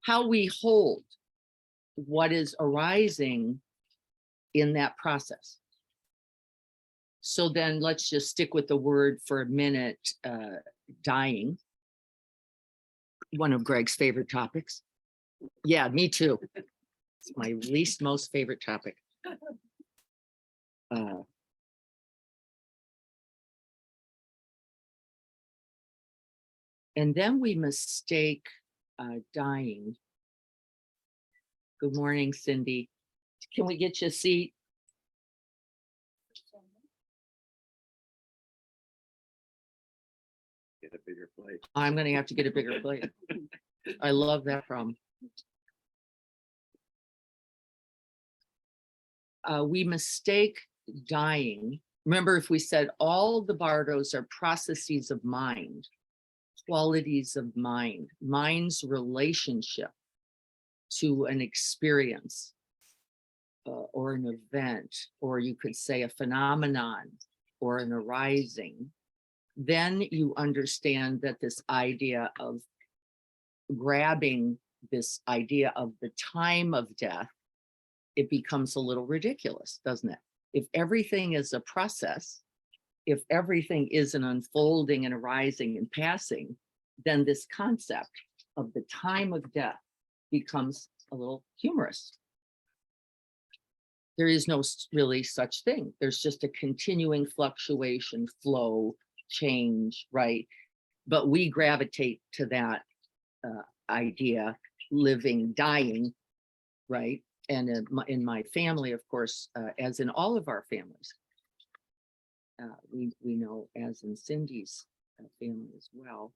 how we hold what is arising in that process. So then let's just stick with the word for a minute, dying. One of Greg's favorite topics. Yeah, me too. It's my least most favorite topic. And then we mistake dying. Good morning, Cindy. Can we get you a seat? Get a bigger plate. I'm going to have to get a bigger plate. I love that problem. We mistake dying. Remember, if we said all the bardos are processes of mind, qualities of mind, mind's relationship to an experience or an event, or you could say a phenomenon or an arising, then you understand that this idea of grabbing this idea of the time of death, it becomes a little ridiculous, doesn't it? If everything is a process, if everything is an unfolding and arising and passing, then this concept of the time of death becomes a little humorous. There is no really such thing. There's just a continuing fluctuation, flow, change, right? But we gravitate to that idea, living, dying, right? And in my family, of course, as in all of our families, we know, as in Cindy's family as well,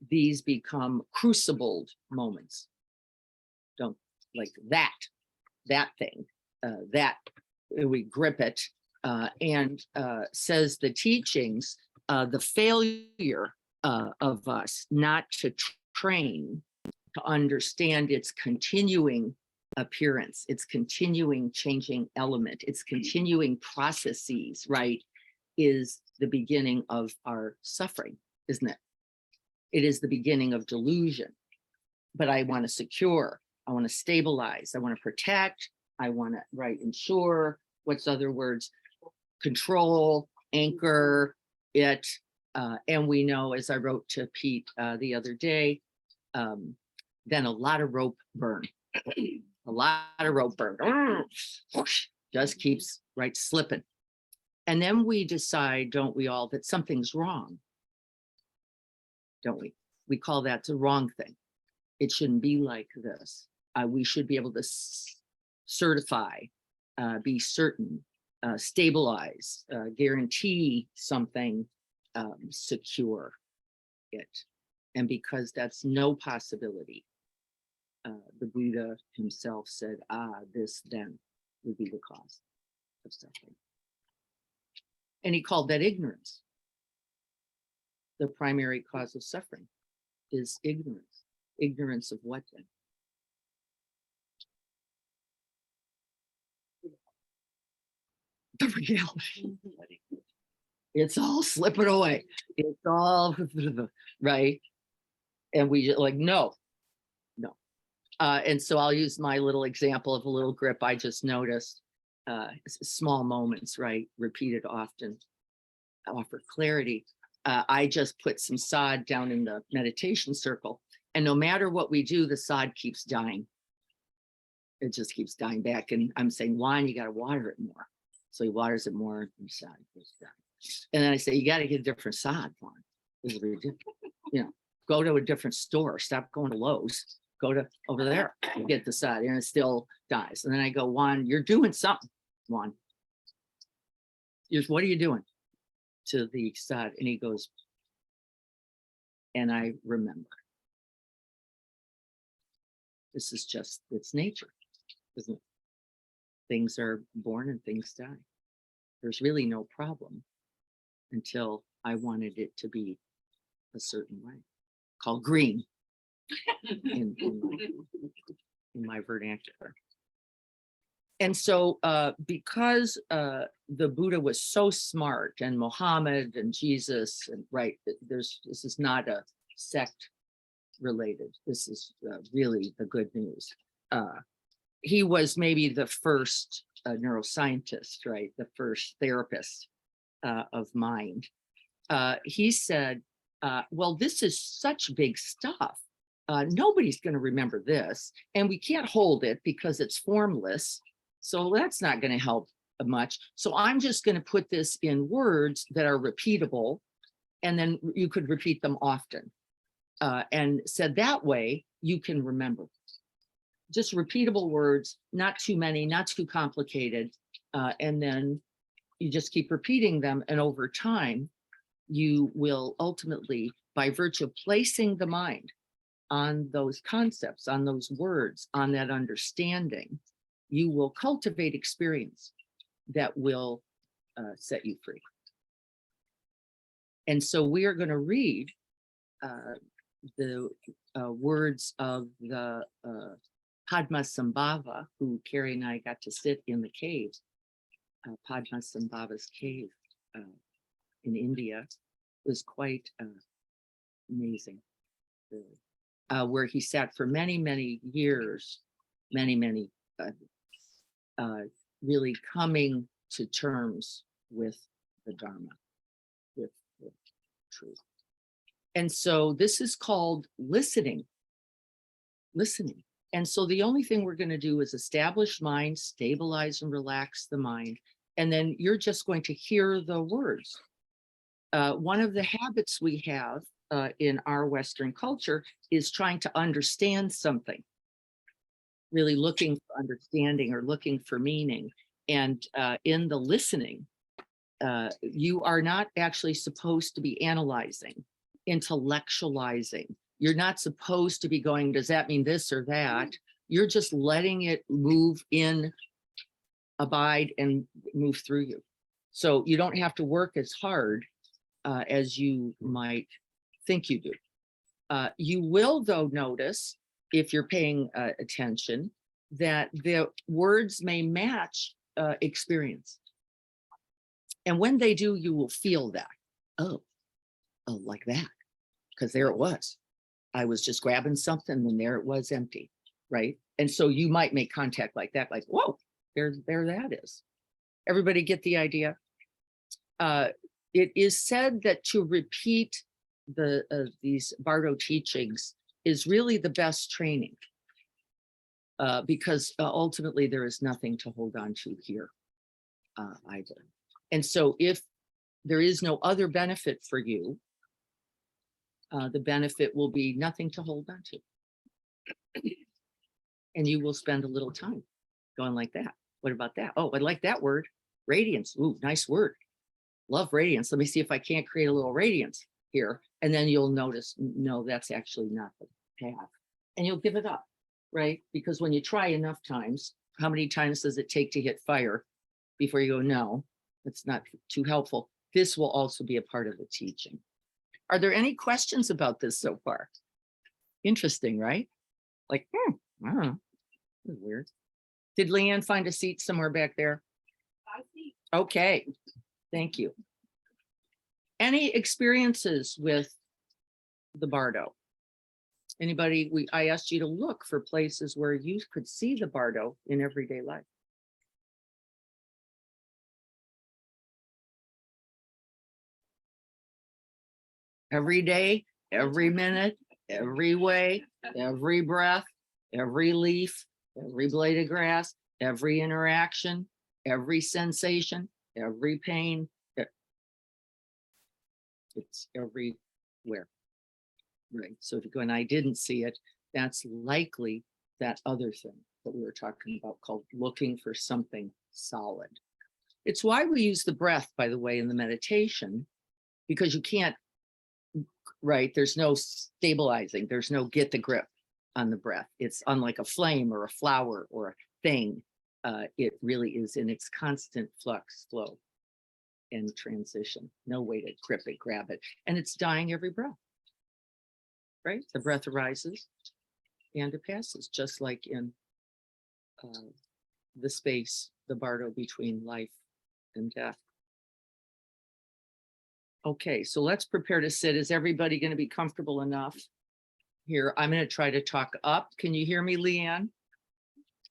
these become crucibled moments. Don't like that thing, that we grip it, and says the teachings, the failure of us not to train to understand its continuing appearance, its continuing changing element, its continuing processes, right, is the beginning of our suffering, isn't it? It is the beginning of delusion. But I want to secure, I want to stabilize, I want to protect, I want to, right, ensure, what's other words? Control, anchor it. And we know, as I wrote to Pete the other day, then a lot of rope burn. A lot of rope burn. Just keeps, right, slipping. And then we decide, don't we all, that something's wrong. Don't we? We call that the wrong thing. It shouldn't be like this. We should be able to certify, be certain, stabilize, guarantee something, secure it. And because that's no possibility, the Buddha himself said, this then would be the cause of suffering. And he called that ignorance. The primary cause of suffering is ignorance. Ignorance of what then? The reality. It's all slipping away. It's all right. And we just like, no. And so I'll use my little example of a little grip I just noticed. Small moments, right? Repeated often, offer clarity. I just put some sod down in the meditation circle, and no matter what we do, the sod keeps dying. It just keeps dying back. And I'm saying, Juan, you got to water it more. So he waters it more, and the sod goes down. And then I say, you got to get a different sod, Juan. This is ridiculous. You know, go to a different store. Stop going to Lowe's. Go to over there and get the sod, and it still dies. And then I go, Juan, you're doing something, Juan. What are you doing to the sod? And he goes, and I remember. This is just, it's nature, isn't it? Things are born and things die. There's really no problem until I wanted it to be a certain way, called green. in my vernacular. And so because the Buddha was so smart, and Muhammad and Jesus, and right, this is not a sect related. This is really the good news. He was maybe the first neuroscientist, right? The first therapist of mind. He said, well, this is such big stuff. Nobody's going to remember this, and we can't hold it because it's formless. So that's not going to help much. So I'm just going to put this in words that are repeatable, and then you could repeat them often. And said that way you can remember. Just repeatable words, not too many, not too complicated. And then you just keep repeating them. And over time, you will ultimately, by virtue of placing the mind on those concepts, on those words, on that understanding, you will cultivate experience that will set you free. And so we are going to read the words of the Padmasambhava, who Carrie and I got to sit in the cave, Padmasambhava's cave in India. Was quite amazing, really. Where he sat for many, many years, many, really coming to terms with the Dharma, with the truth. And so this is called listening. And so the only thing we're going to do is establish mind, stabilize and relax the mind. And then you're just going to hear the words. One of the habits we have in our Western culture is trying to understand something, really looking for understanding or looking for meaning. And in the listening, you are not actually supposed to be analyzing, intellectualizing. You're not supposed to be going, does that mean this or that? You're just letting it move in, abide, and move through you. So you don't have to work as hard as you might think you do. You will, though, notice, if you're paying attention, that the words may match experience. And when they do, you will feel that. Oh, like that. Because there it was. I was just grabbing something and there it was empty, right? And so you might make contact like that, like, whoa, there that is. Everybody get the idea? It is said that to repeat these Bardo teachings is really the best training, because ultimately there is nothing to hold on to here either. And so if there is no other benefit for you, the benefit will be nothing to hold on to. And you will spend a little time going like that. What about that? Oh, I like that word. Radiance. Ooh, nice word. Love radiance. Let me see if I can't create a little radiance here. And then you'll notice, no, that's actually not the path. And you'll give it up, right? Because when you try enough times, how many times does it take to hit fire before you go, no, that's not too helpful? This will also be a part of the teaching. Are there any questions about this so far? Interesting, right? Like, I don't know. This is weird. Did Leanne find a seat somewhere back there? I see. Okay, thank you. Any experiences with the Bardo? Anybody? I asked you to look for places where you could see the Bardo in everyday life. Every day, every minute, every way, every breath, every leaf, every blade of grass, every interaction, every sensation, every pain. It's everywhere. Right. So if you go, and I didn't see it, that's likely that other thing that we were talking about called looking for something solid. It's why we use the breath, by the way, in the meditation, because you can't, right? There's no stabilizing. There's no get the grip on the breath. It's unlike a flame or a flower or a thing. It really is in its constant flux, flow, and transition. No way to grip it, grab it. And it's dying every breath, right? The breath arises and it passes, just like in the space, the Bardo between life and death. Okay, so let's prepare to sit. Is everybody going to be comfortable enough? Here, I'm going to try to talk up. Can you hear me, Leanne?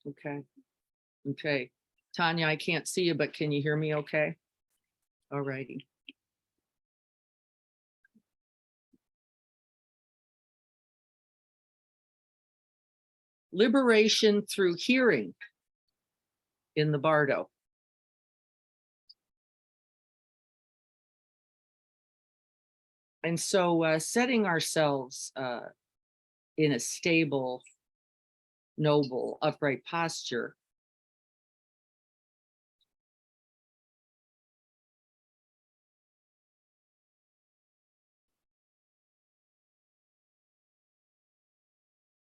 Okay. Okay. Tanya, I can't see you, but can you hear me okay? All righty. Liberation through hearing in the Bardo. And so setting ourselves in a stable, noble, upright posture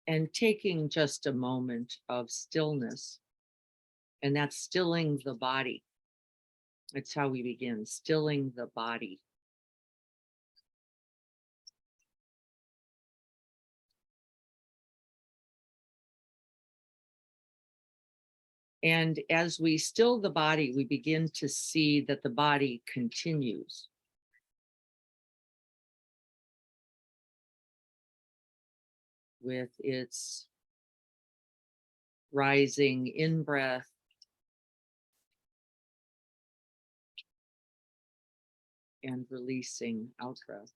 and taking just a moment of stillness, and that's stilling the body. That's how we begin, stilling the body. And as we still the body, we begin to see that the body continues. With its rising in breath and releasing out breath.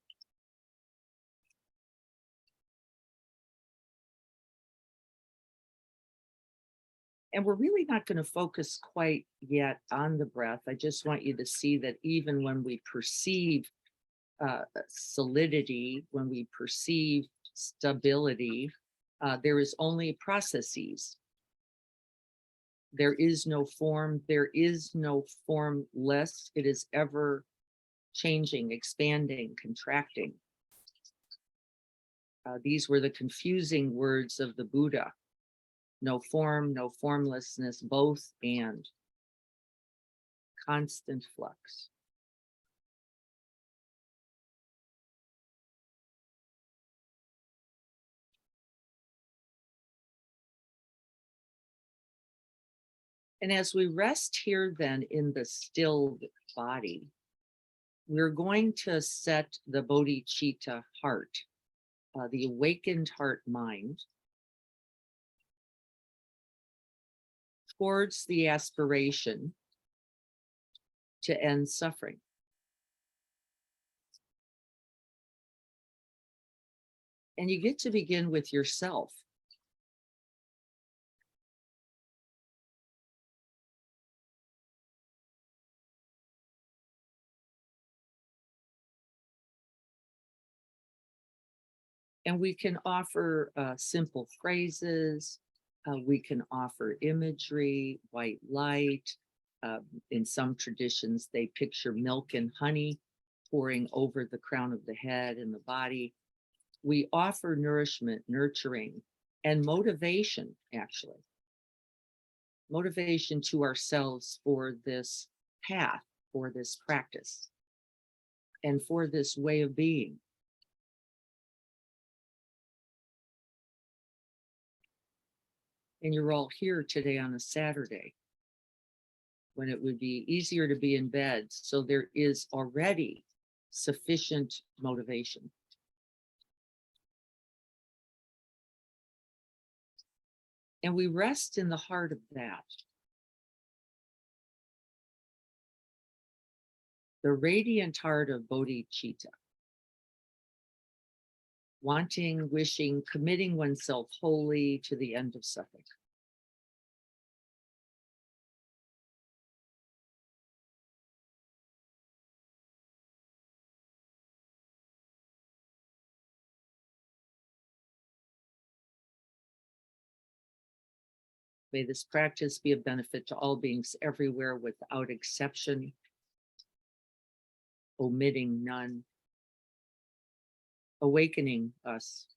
And we're really not going to focus quite yet on the breath. I just want you to see that even when we perceive solidity, when we perceive stability, there is only processes. There is no form. There is no formless. It is ever changing, expanding, contracting. These were the confusing words of the Buddha. No form, no formlessness, both and. Constant flux. And as we rest here then in the stilled body, we're going to set the bodhicitta heart, the awakened heart mind, towards the aspiration to end suffering. And you get to begin with yourself. And we can offer simple phrases. We can offer imagery, white light. In some traditions, they picture milk and honey pouring over the crown of the head and the body. We offer nourishment, nurturing, and motivation, actually. Motivation to ourselves for this path, for this practice, and for this way of being. And you're all here today on a Saturday when it would be easier to be in bed. So there is already sufficient motivation. And we rest in the heart of that. The radiant heart of bodhicitta. Wanting, wishing, committing oneself wholly to the end of suffering. May this practice be of benefit to all beings everywhere without exception, omitting none, awakening us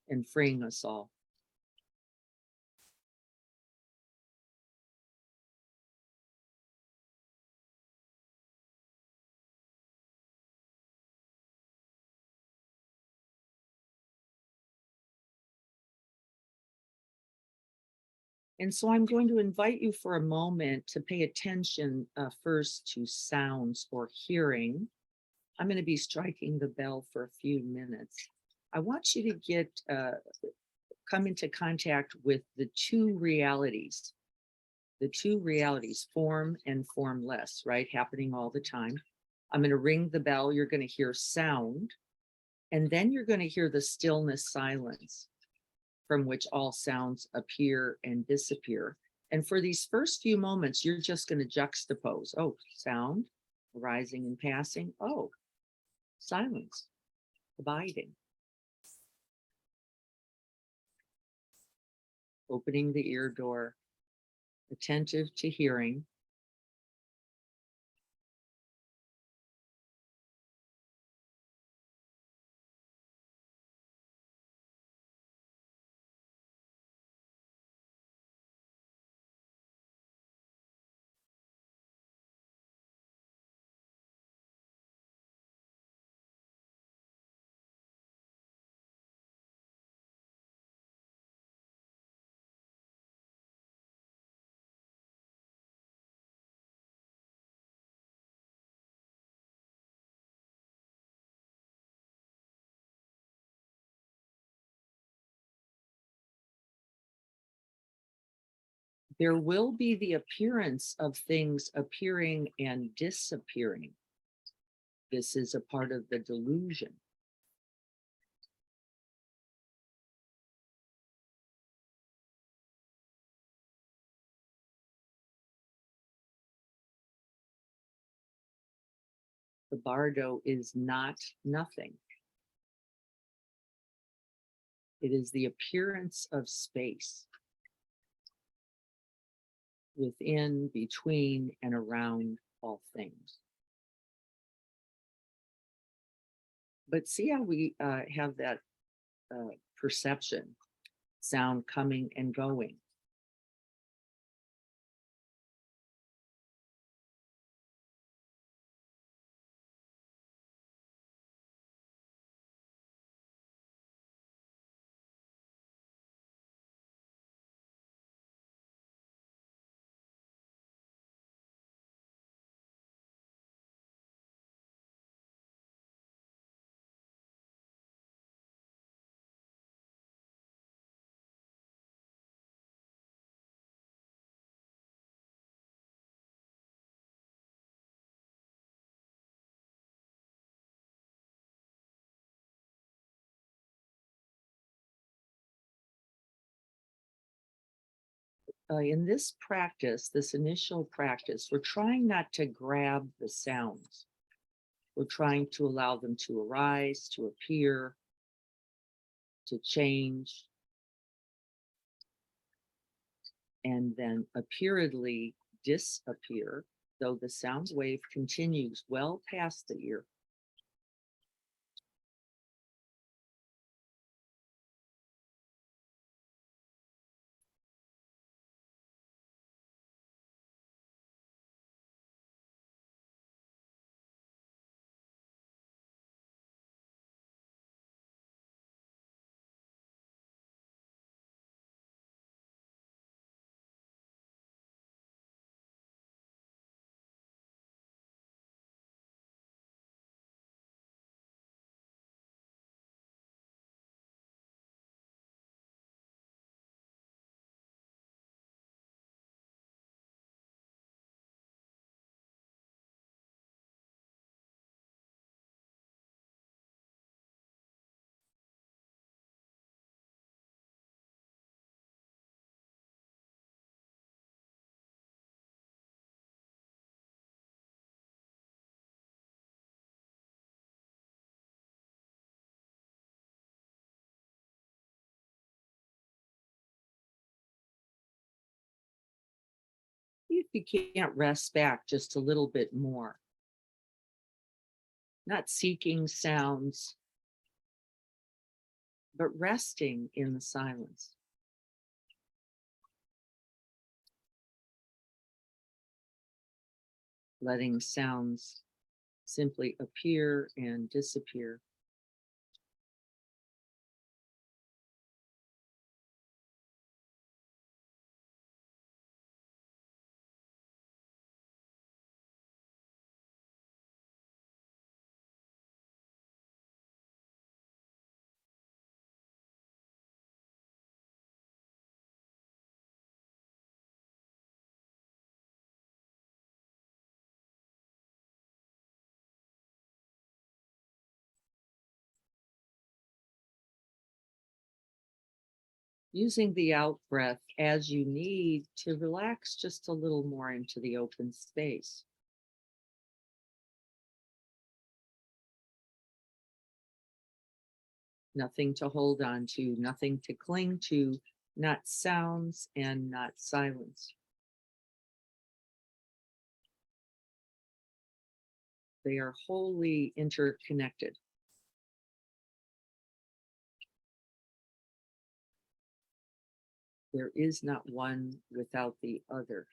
and freeing us all. And so I'm going to invite you for a moment to pay attention first to sounds or hearing. I'm going to be striking the bell for a few minutes. I want you to come into contact with the two realities, form and formless, right? Happening all the time. I'm going to ring the bell. You're going to hear sound, and then you're going to hear the stillness, silence, from which all sounds appear and disappear. And for these first few moments, you're just going to juxtapose. Oh, sound, arising and passing. Oh, silence, abiding. Opening the ear door, attentive to hearing. There will be the appearance of things appearing and disappearing. This is a part of the delusion. The bardo is not nothing. It is the appearance of space within, between, and around all things. But see how we have that perception, sound coming and going. In this practice, this initial practice, we're trying not to grab the sounds. We're trying to allow them to arise, to appear, to change, and then appearedly disappear, though the sound wave continues well past the ear. If you can't rest back just a little bit more, not seeking sounds, but resting in the silence. Letting sounds simply appear and disappear. Using the out breath as you need to relax just a little more into the open space. Nothing to hold on to, nothing to cling to, not sounds and not silence. They are wholly interconnected. There is not one without the other.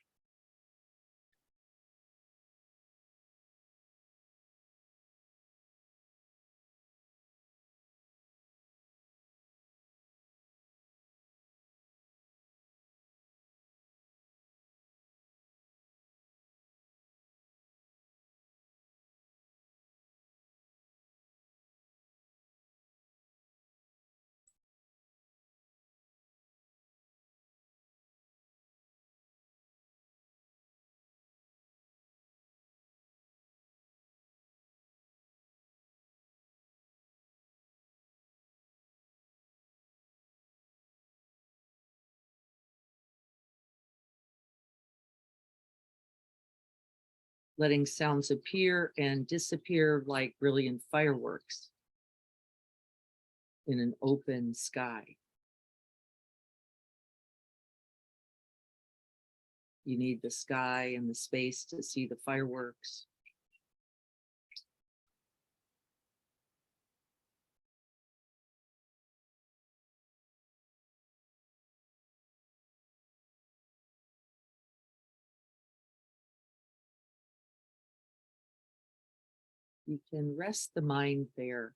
Letting sounds appear and disappear like brilliant fireworks in an open sky. You need the sky and the space to see the fireworks. You can rest the mind there.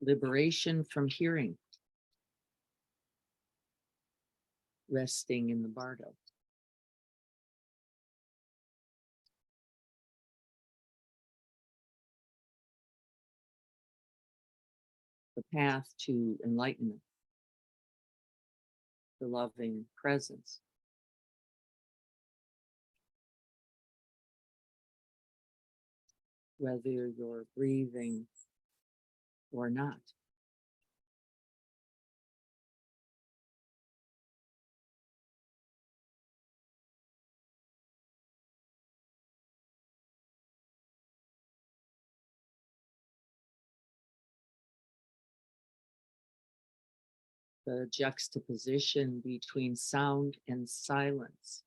Liberation from hearing. Resting in the bardo. The path to enlightenment. The loving presence. Whether you're breathing or not. The juxtaposition between sound and silence,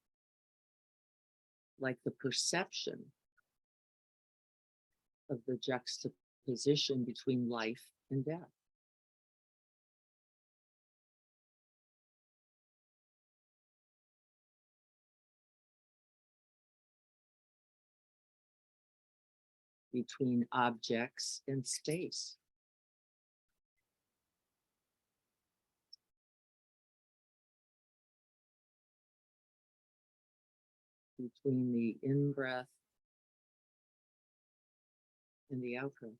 like the perception of the juxtaposition between life and death. Between objects and space. Between the in-breath and the out-breath.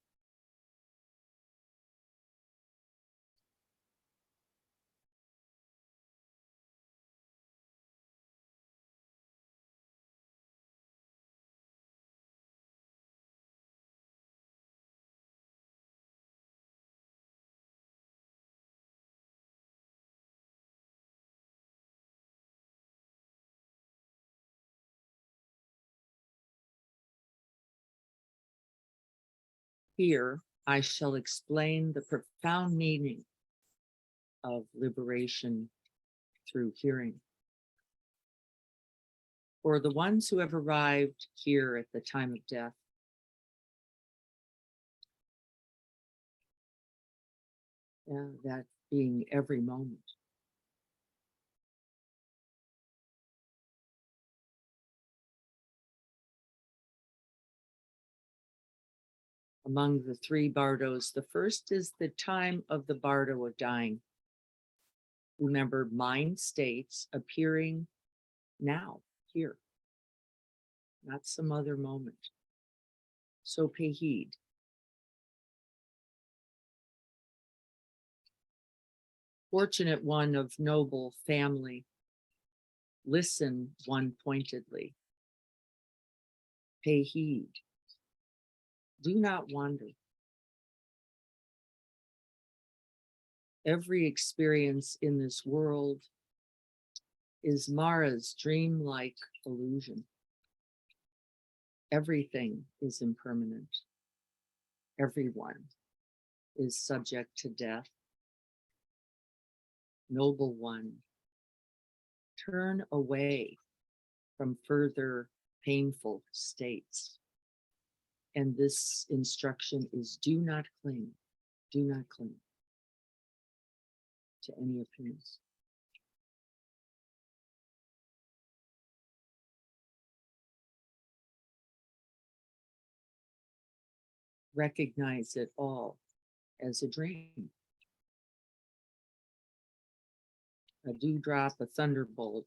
Here, I shall explain the profound meaning of liberation through hearing. For the ones who have arrived here at the time of death, that being every moment, among the three bardos. The first is the time of the bardo of dying. Remember, mind states appearing now, here, not some other moment. So pay heed. Fortunate one of noble family, listen one pointedly. Pay heed. Do not wander. Every experience in this world is Mara's dreamlike illusion. Everything is impermanent. Everyone is subject to death. Noble one, turn away from further painful states. And this instruction is do not cling to any appearance. Recognize it all as a dream. A dewdrop, a thunderbolt,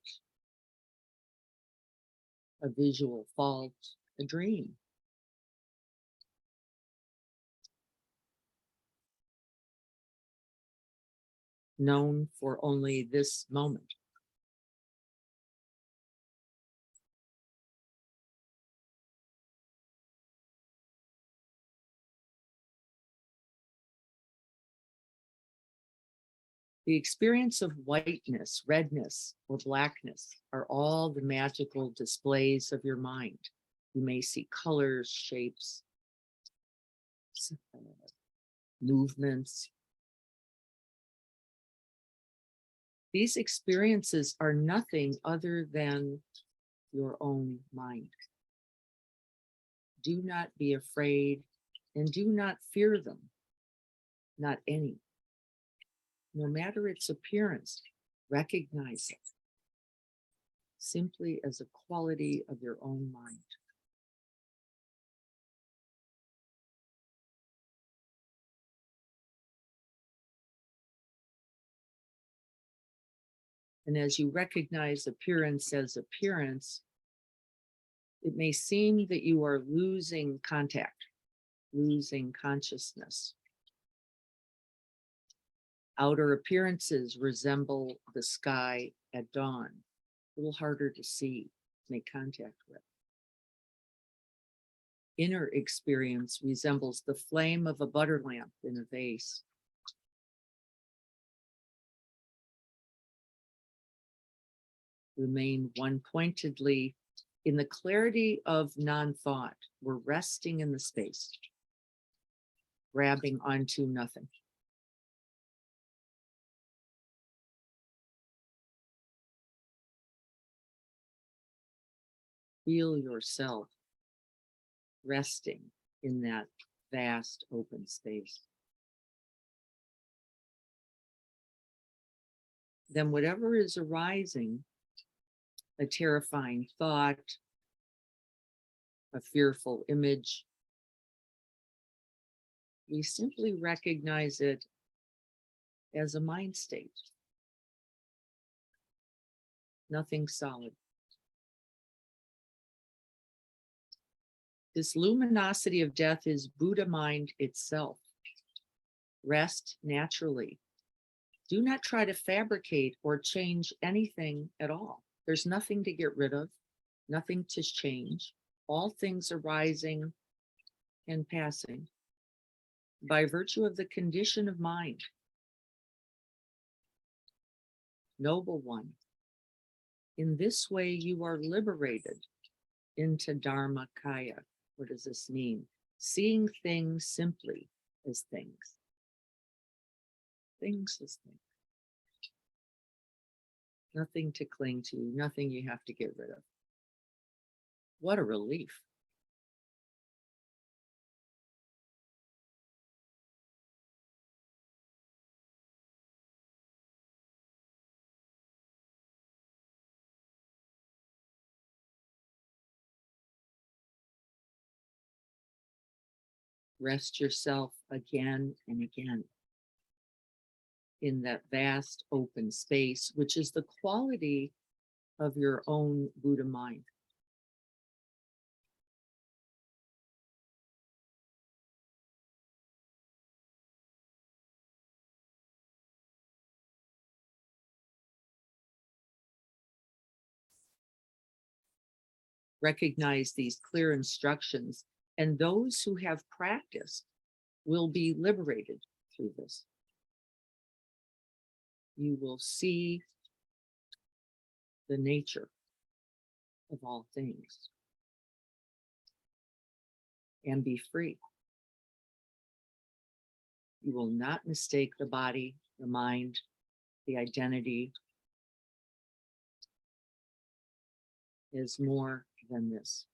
a visual fault, a dream. Known for only this moment. The experience of whiteness, redness, or blackness are all the magical displays of your mind. You may see colors, shapes, movements. These experiences are nothing other than your own mind. Do not be afraid and do not fear them, not any. No matter its appearance, recognize it simply as a quality of your own mind. And as you recognize appearance as appearance, it may seem that you are losing contact, losing consciousness. Outer appearances resemble the sky at dawn, a little harder to see, make contact with. Inner experience resembles the flame of a butter lamp in a vase. Remain one pointedly in the clarity of non-thought. We're resting in the space, grabbing onto nothing. Feel yourself resting in that vast open space. Then whatever is arising, a terrifying thought, a fearful image, we simply recognize it as a mind state. Nothing solid. This luminosity of death is Buddha mind itself. Rest naturally. Do not try to fabricate or change anything at all. There's nothing to get rid of, nothing to change. All things arising and passing by virtue of the condition of mind. Noble one, in this way you are liberated into Dharmakaya. What does this mean? Seeing things simply as things. Things as things. Nothing to cling to, nothing you have to get rid of. What a relief. Rest yourself again and again in that vast open space, which is the quality of your own Buddha mind. Recognize these clear instructions, and those who have practiced will be liberated through this. You will see the nature of all things and be free. You will not mistake the body, the mind, the identity as more than this.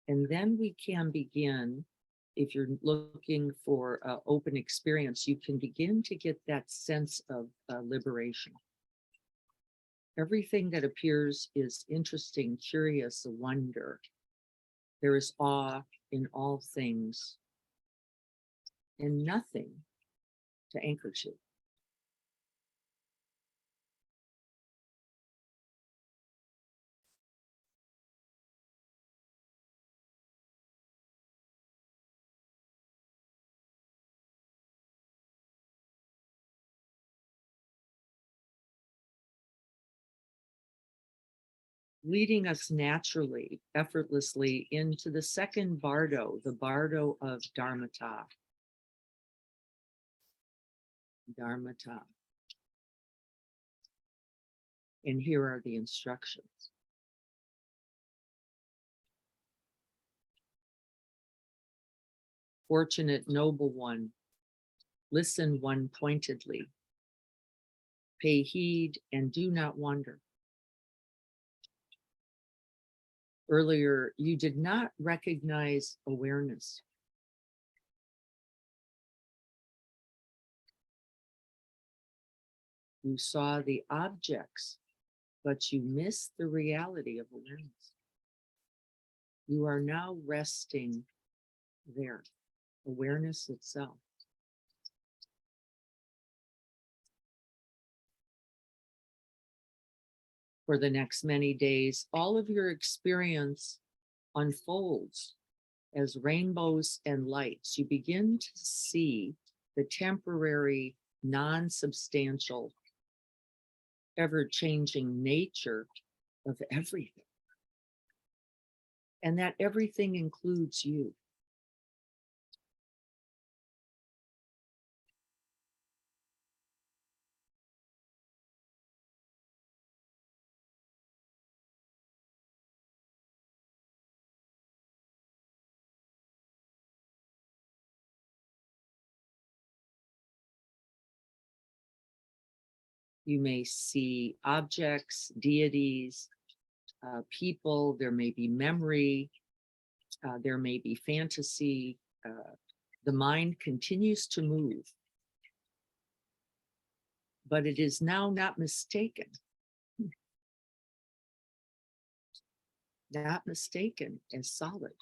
And then we can begin, if you're looking for an open experience, you can begin to get that sense of liberation. Everything that appears is interesting, curious, a wonder. There is awe in all things and nothing to anchor to. Leading us naturally, effortlessly into the second bardo, the bardo of Dharmata. Dharmata. And here are the instructions. Fortunate noble one, listen one pointedly. Pay heed and do not wander. Earlier, you did not recognize awareness. You saw the objects, but you missed the reality of awareness. You are now resting there, awareness itself. For the next many days, all of your experience unfolds as rainbows and lights. You begin to see the temporary, non-substantial, ever-changing nature of everything. And that everything includes you. You may see objects, deities, people, there may be memory, there may be fantasy. The mind continues to move, but it is now not mistaken. Not mistaken as solid.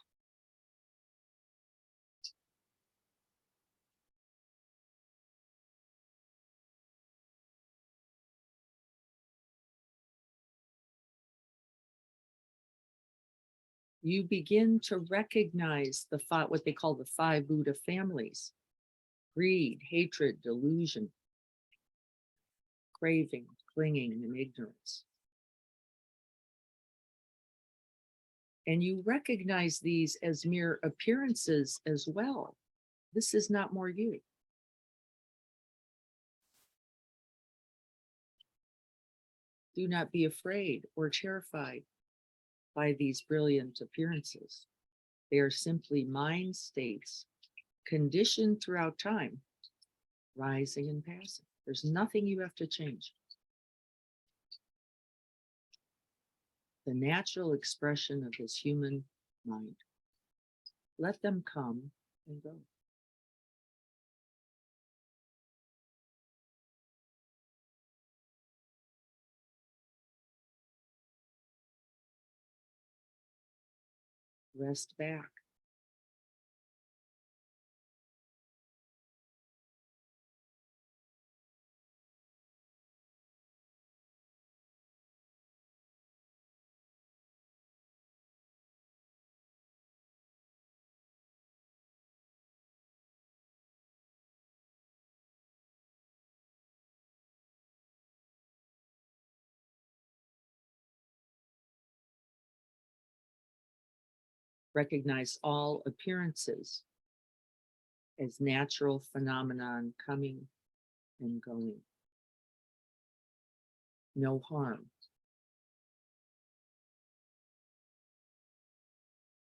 You begin to recognize what they call the five Buddha families: greed, hatred, delusion, craving, clinging, and ignorance. And you recognize these as mere appearances as well. This is not more you. Do not be afraid or terrified by these brilliant appearances. They are simply mind states conditioned throughout time, rising and passing. There's nothing you have to change. The natural expression of this human mind. Let them come and go. Rest back. Recognize all appearances as natural phenomenon coming and going. No harm.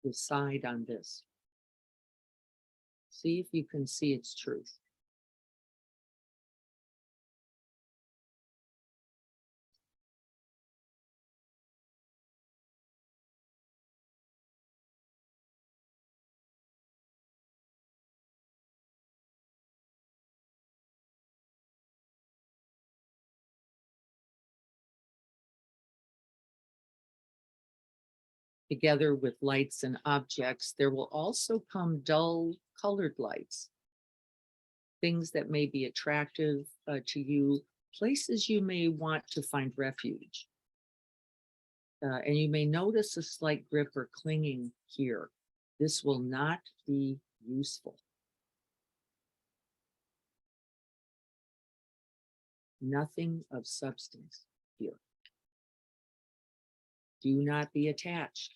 Decide on this. See if you can see its truth. Together with lights and objects, there will also come dull colored lights, things that may be attractive to you, places you may want to find refuge. And you may notice a slight grip or clinging here. This will not be useful. Nothing of substance here. Do not be attached.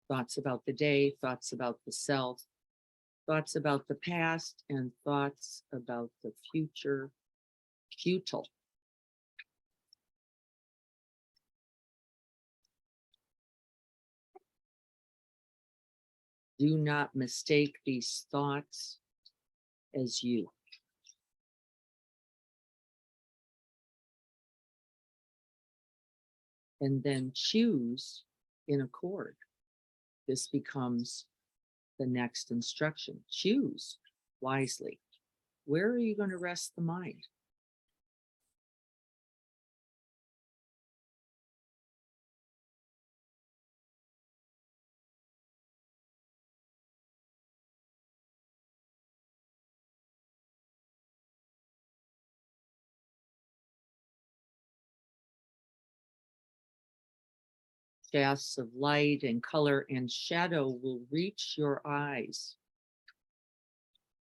Thoughts about the day, thoughts about the self, thoughts about the past, and thoughts about the future, futile. Do not mistake these thoughts as you. And then choose in accord. This becomes the next instruction. Choose wisely. Where are you going to rest the mind? Shafts of light and color and shadow will reach your eyes.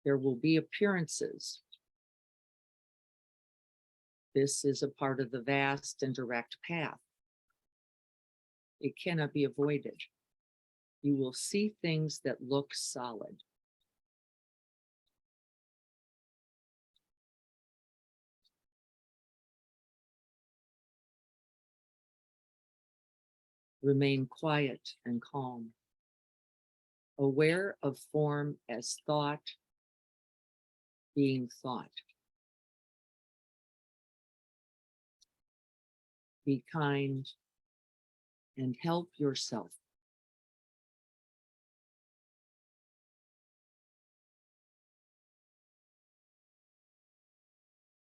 There will be appearances. This is a part of the vast and direct path. It cannot be avoided. You will see things that look solid. Remain quiet and calm, aware of form as thought being thought. Be kind and help yourself.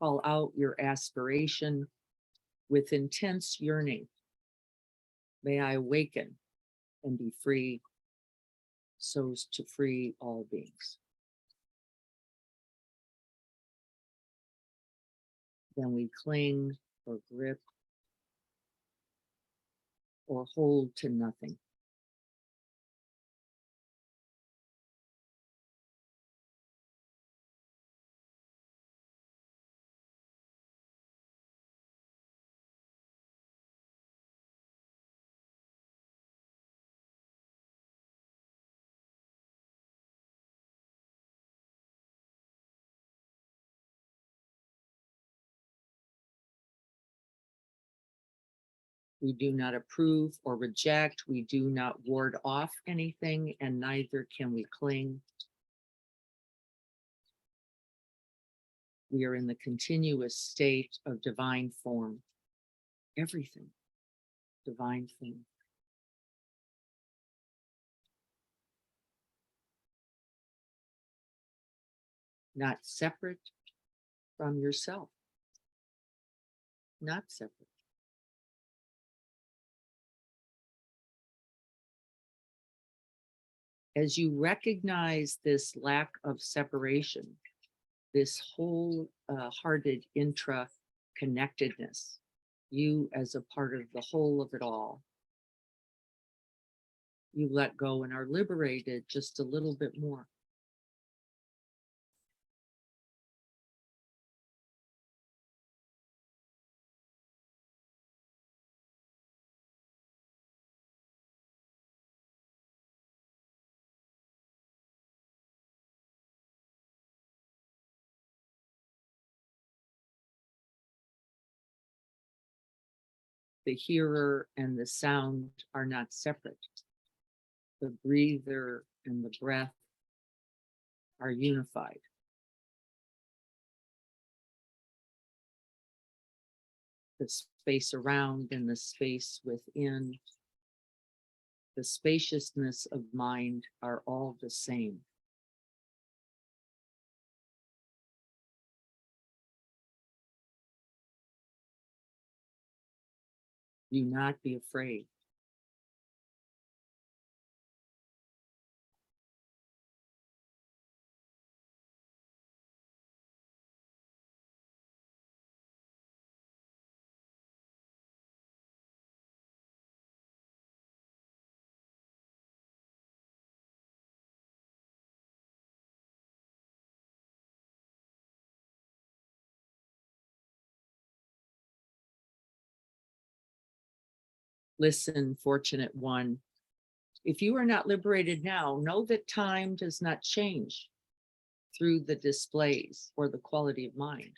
Call out your aspiration with intense yearning. May I awaken and be free, so as to free all beings. Then we cling or grip or hold to nothing. We do not approve or reject. We do not ward off anything, and neither can we cling. We are in the continuous state of divine form. Everything, divine form. Not separate from yourself. Not separate. As you recognize this lack of separation, this whole-hearted intra-connectedness, you as a part of the whole of it all, you let go and are liberated just a little bit more. The hearer and the sound are not separate. The breather and the breath are unified. The space around and the space within, the spaciousness of mind are all the same. Do not be afraid. Listen, fortunate one. If you are not liberated now, know that time does not change through the displays or the quality of mind.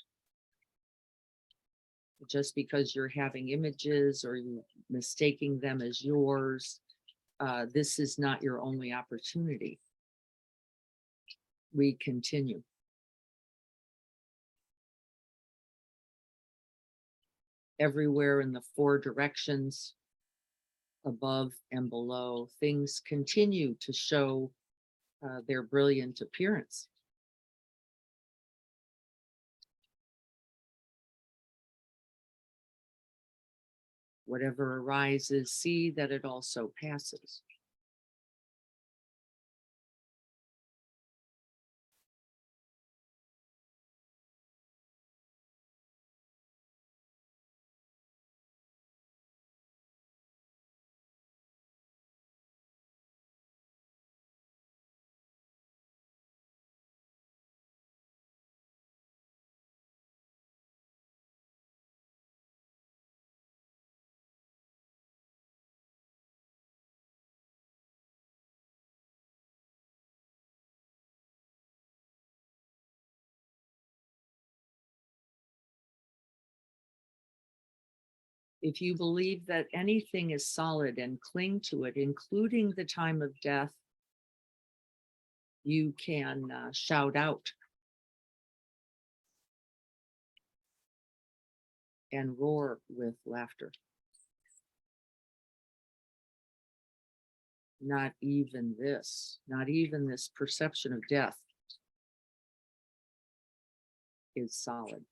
Just because you're having images or you mistaking them as yours, this is not your only opportunity. We continue. Everywhere in the four directions, above and below, things continue to show their brilliant appearance. Whatever arises, see that it also passes. If you believe that anything is solid and cling to it, including the time of death, you can shout out and roar with laughter. Not even this perception of death is solid.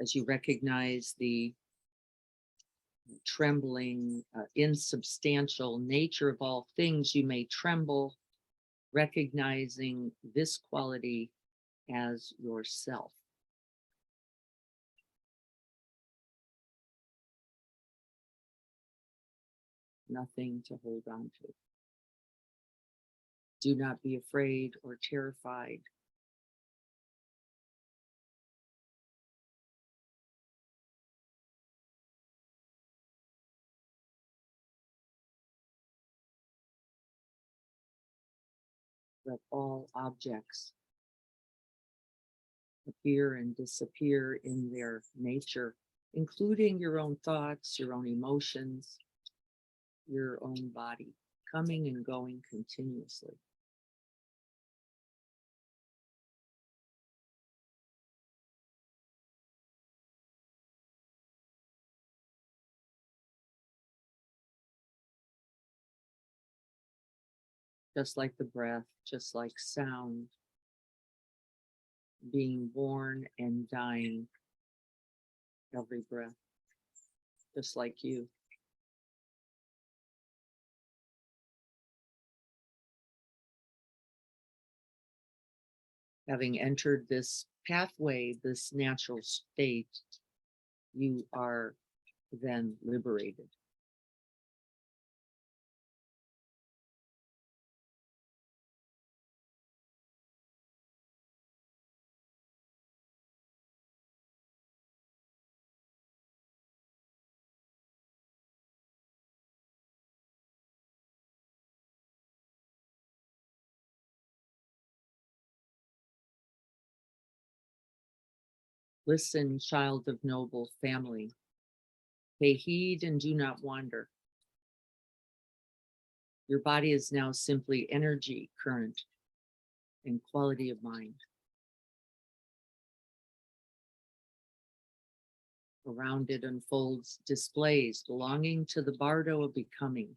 As you recognize the trembling, insubstantial nature of all things, you may tremble, recognizing this quality as yourself. Nothing to hold on to. Do not be afraid or terrified. Let all objects appear and disappear in their nature, including your own thoughts, your own emotions, your own body, coming and going continuously. Just like the breath, just like sound, being born and dying every breath, just like you. Having entered this pathway, this natural state, you are then liberated. Listen, child of noble family. Pay heed and do not wander. Your body is now simply energy, current, and quality of mind. Around it unfolds displays belonging to the bardo of becoming.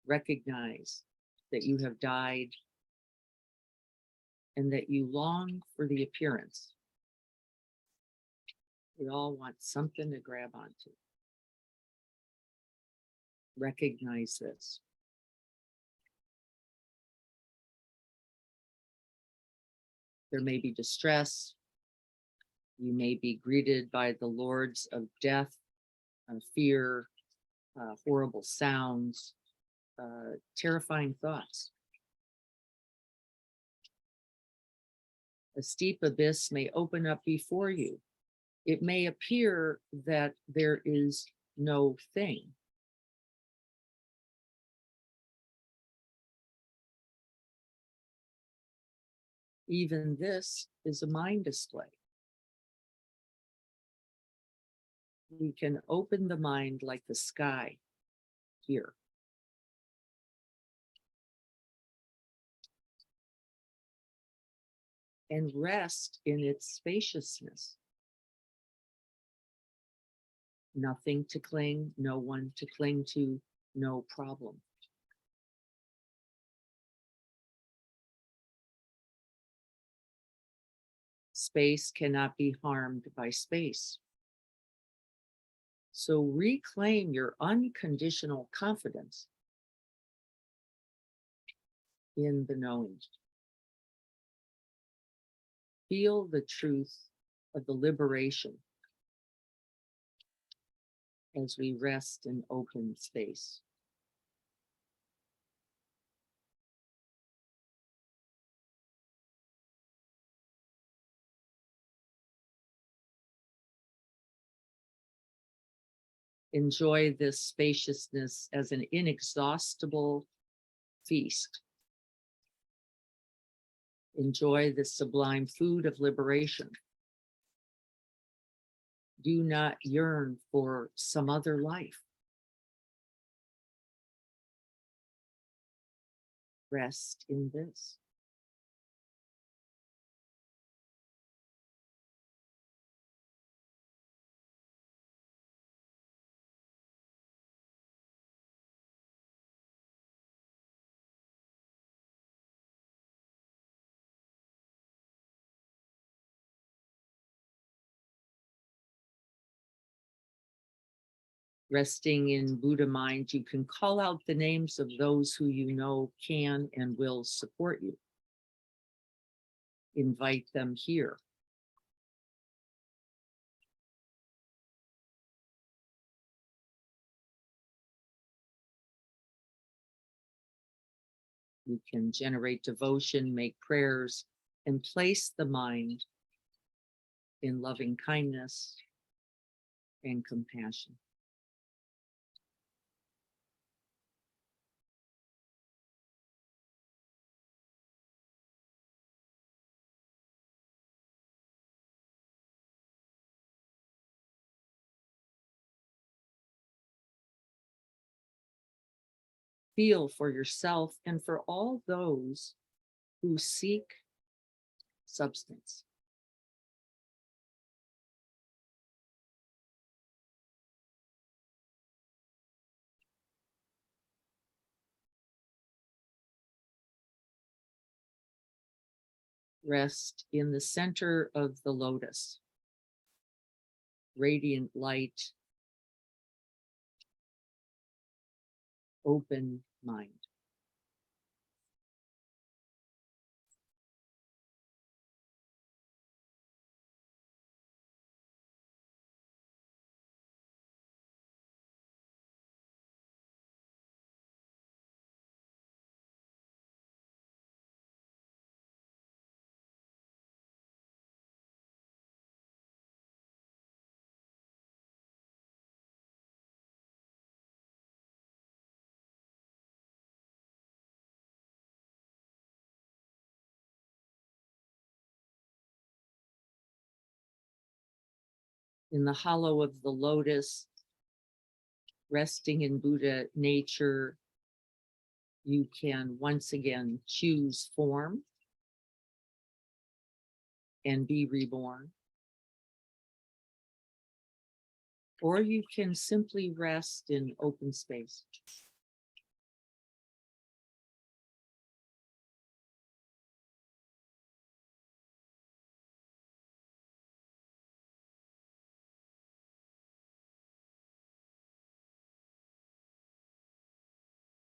Recognize that you have died and that you long for the appearance. We all want something to grab onto. Recognize this. There may be distress. You may be greeted by the lords of death, fear, horrible sounds, terrifying thoughts. A steep abyss may open up before you. It may appear that there is no thing. Even this is a mind display. We can open the mind like the sky here. And rest in its spaciousness. Nothing to cling, no one to cling to, no problem. Space cannot be harmed by space. So reclaim your unconditional confidence in the knowing. Feel the truth of the liberation as we rest in open space. Enjoy this spaciousness as an inexhaustible feast. Enjoy the sublime food of liberation. Do not yearn for some other life. Rest in this. Resting in Buddha mind, you can call out the names of those who you know can and will support you. Invite them here. You can generate devotion, make prayers, and place the mind in loving kindness and compassion. feel for yourself and for all those who seek substance. Rest in the center of the lotus, radiant light, open mind. In the hollow of the lotus, resting in Buddha nature, you can once again choose form and be reborn. Or you can simply rest in open space.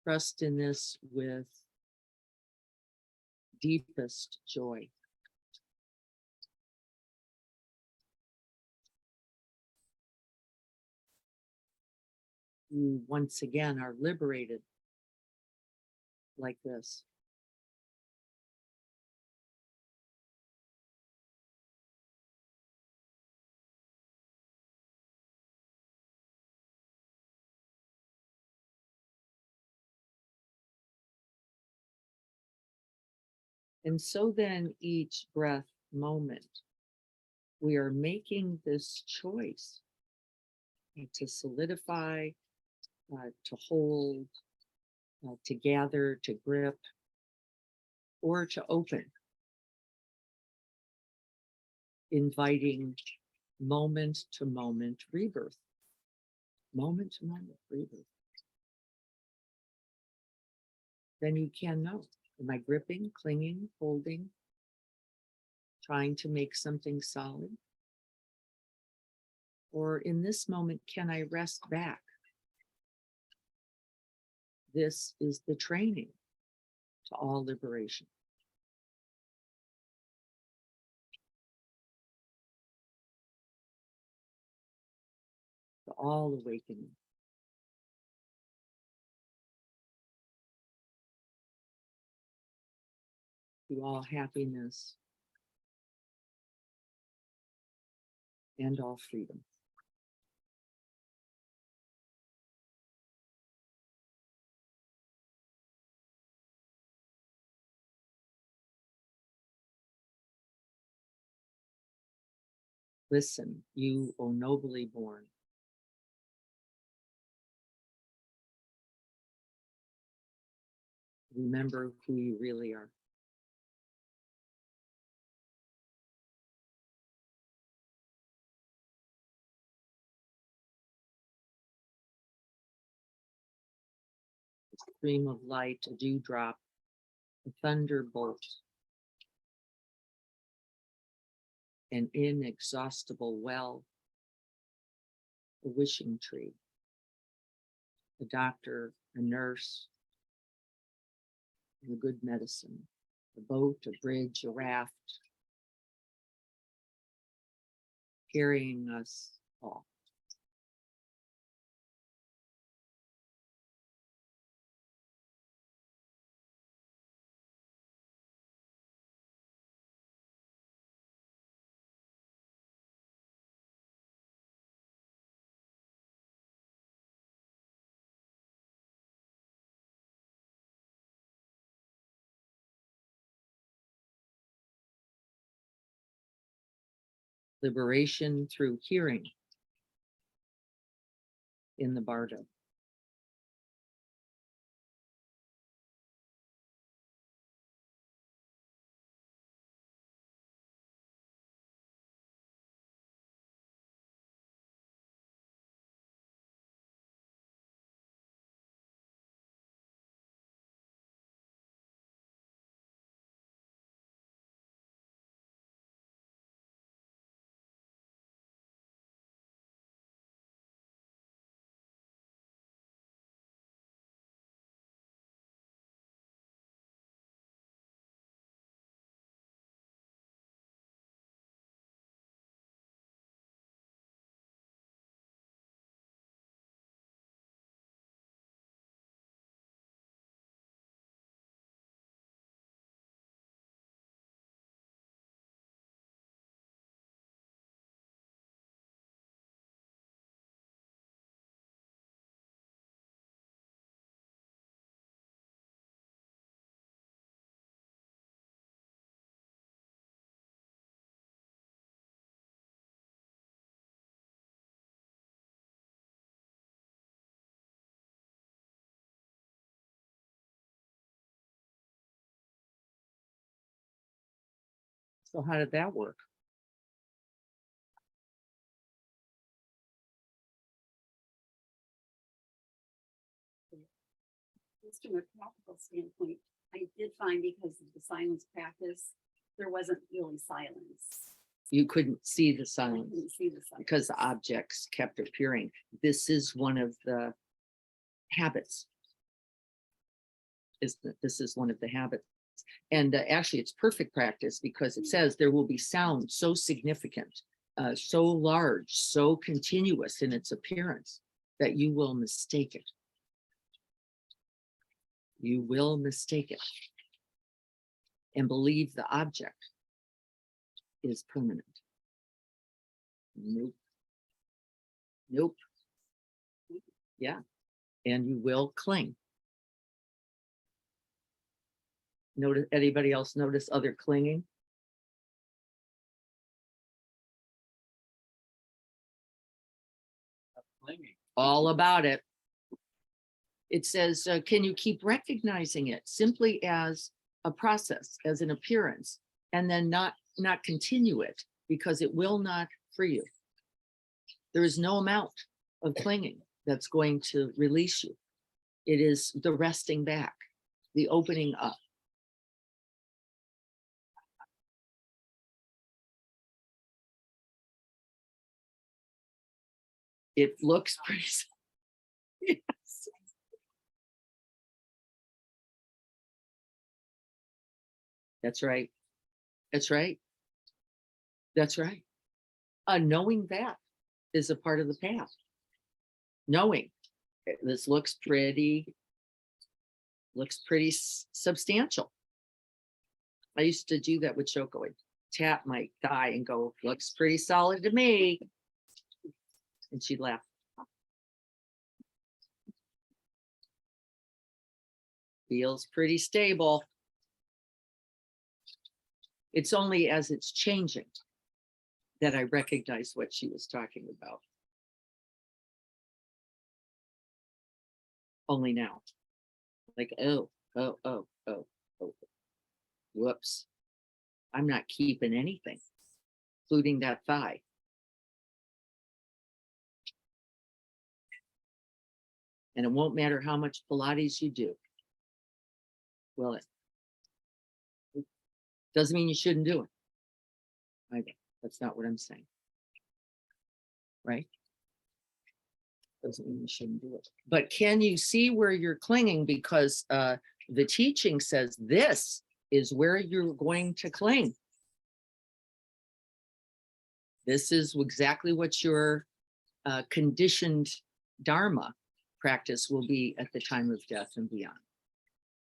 Trust in this with deepest joy. You once again are liberated like this. And so then each breath moment, we are making this choice to solidify, to hold, to gather, to grip, or to open, inviting moment to moment rebirth. Moment to moment rebirth. Then you can know, am I gripping, clinging, holding, trying to make something solid? Or in this moment, can I rest back? This is the training to all liberation. To all awakening. To all happiness and all freedom. Listen, you, O nobly born. Remember who you really are. A stream of light, a dewdrop, a thunderbolt, an inexhaustible well, a wishing tree, a doctor, a nurse, and a good medicine, a boat, a bridge, a raft, carrying us all. Liberation through hearing in the bardo. So how did that work? Just from a practical standpoint, I did find because of the silence practice, there wasn't really silence. You couldn't see the I silence couldn't see the silence. because the objects kept appearing. This is one of the habits. This is one of the habits. And actually, it's perfect practice because it says there will be sound so significant, so large, so continuous in its appearance that you will mistake it. You will mistake it and believe the object is permanent. Nope. Nope. Yeah. And you will cling. Notice, anybody else notice other clinging? All about it. It says, can you keep recognizing it simply as a process, as an appearance, and then not continue it because it will not free you. There is no amount of clinging that's going to release you. It is the resting back, the opening up. It looks pretty. Yes. That's right. That's right. That's right. Knowing that is a part of the path. Knowing this looks pretty substantial. I used to do that with Shoko. I'd tap my thigh and go, looks pretty solid to me. And she'd laugh. Feels pretty stable. It's only as it's changing that I recognize what she was talking about. Only now. Like, oh, whoops. I'm not keeping anything, including that thigh. And it won't matter how much Pilates you do. Well, it doesn't mean you shouldn't do it. Either. That's not what I'm saying. Right? Doesn't mean you shouldn't do it. But can you see where you're clinging? Because the teaching says this is where you're going to cling. This is exactly what your conditioned Dharma practice will be at the time of death and beyond.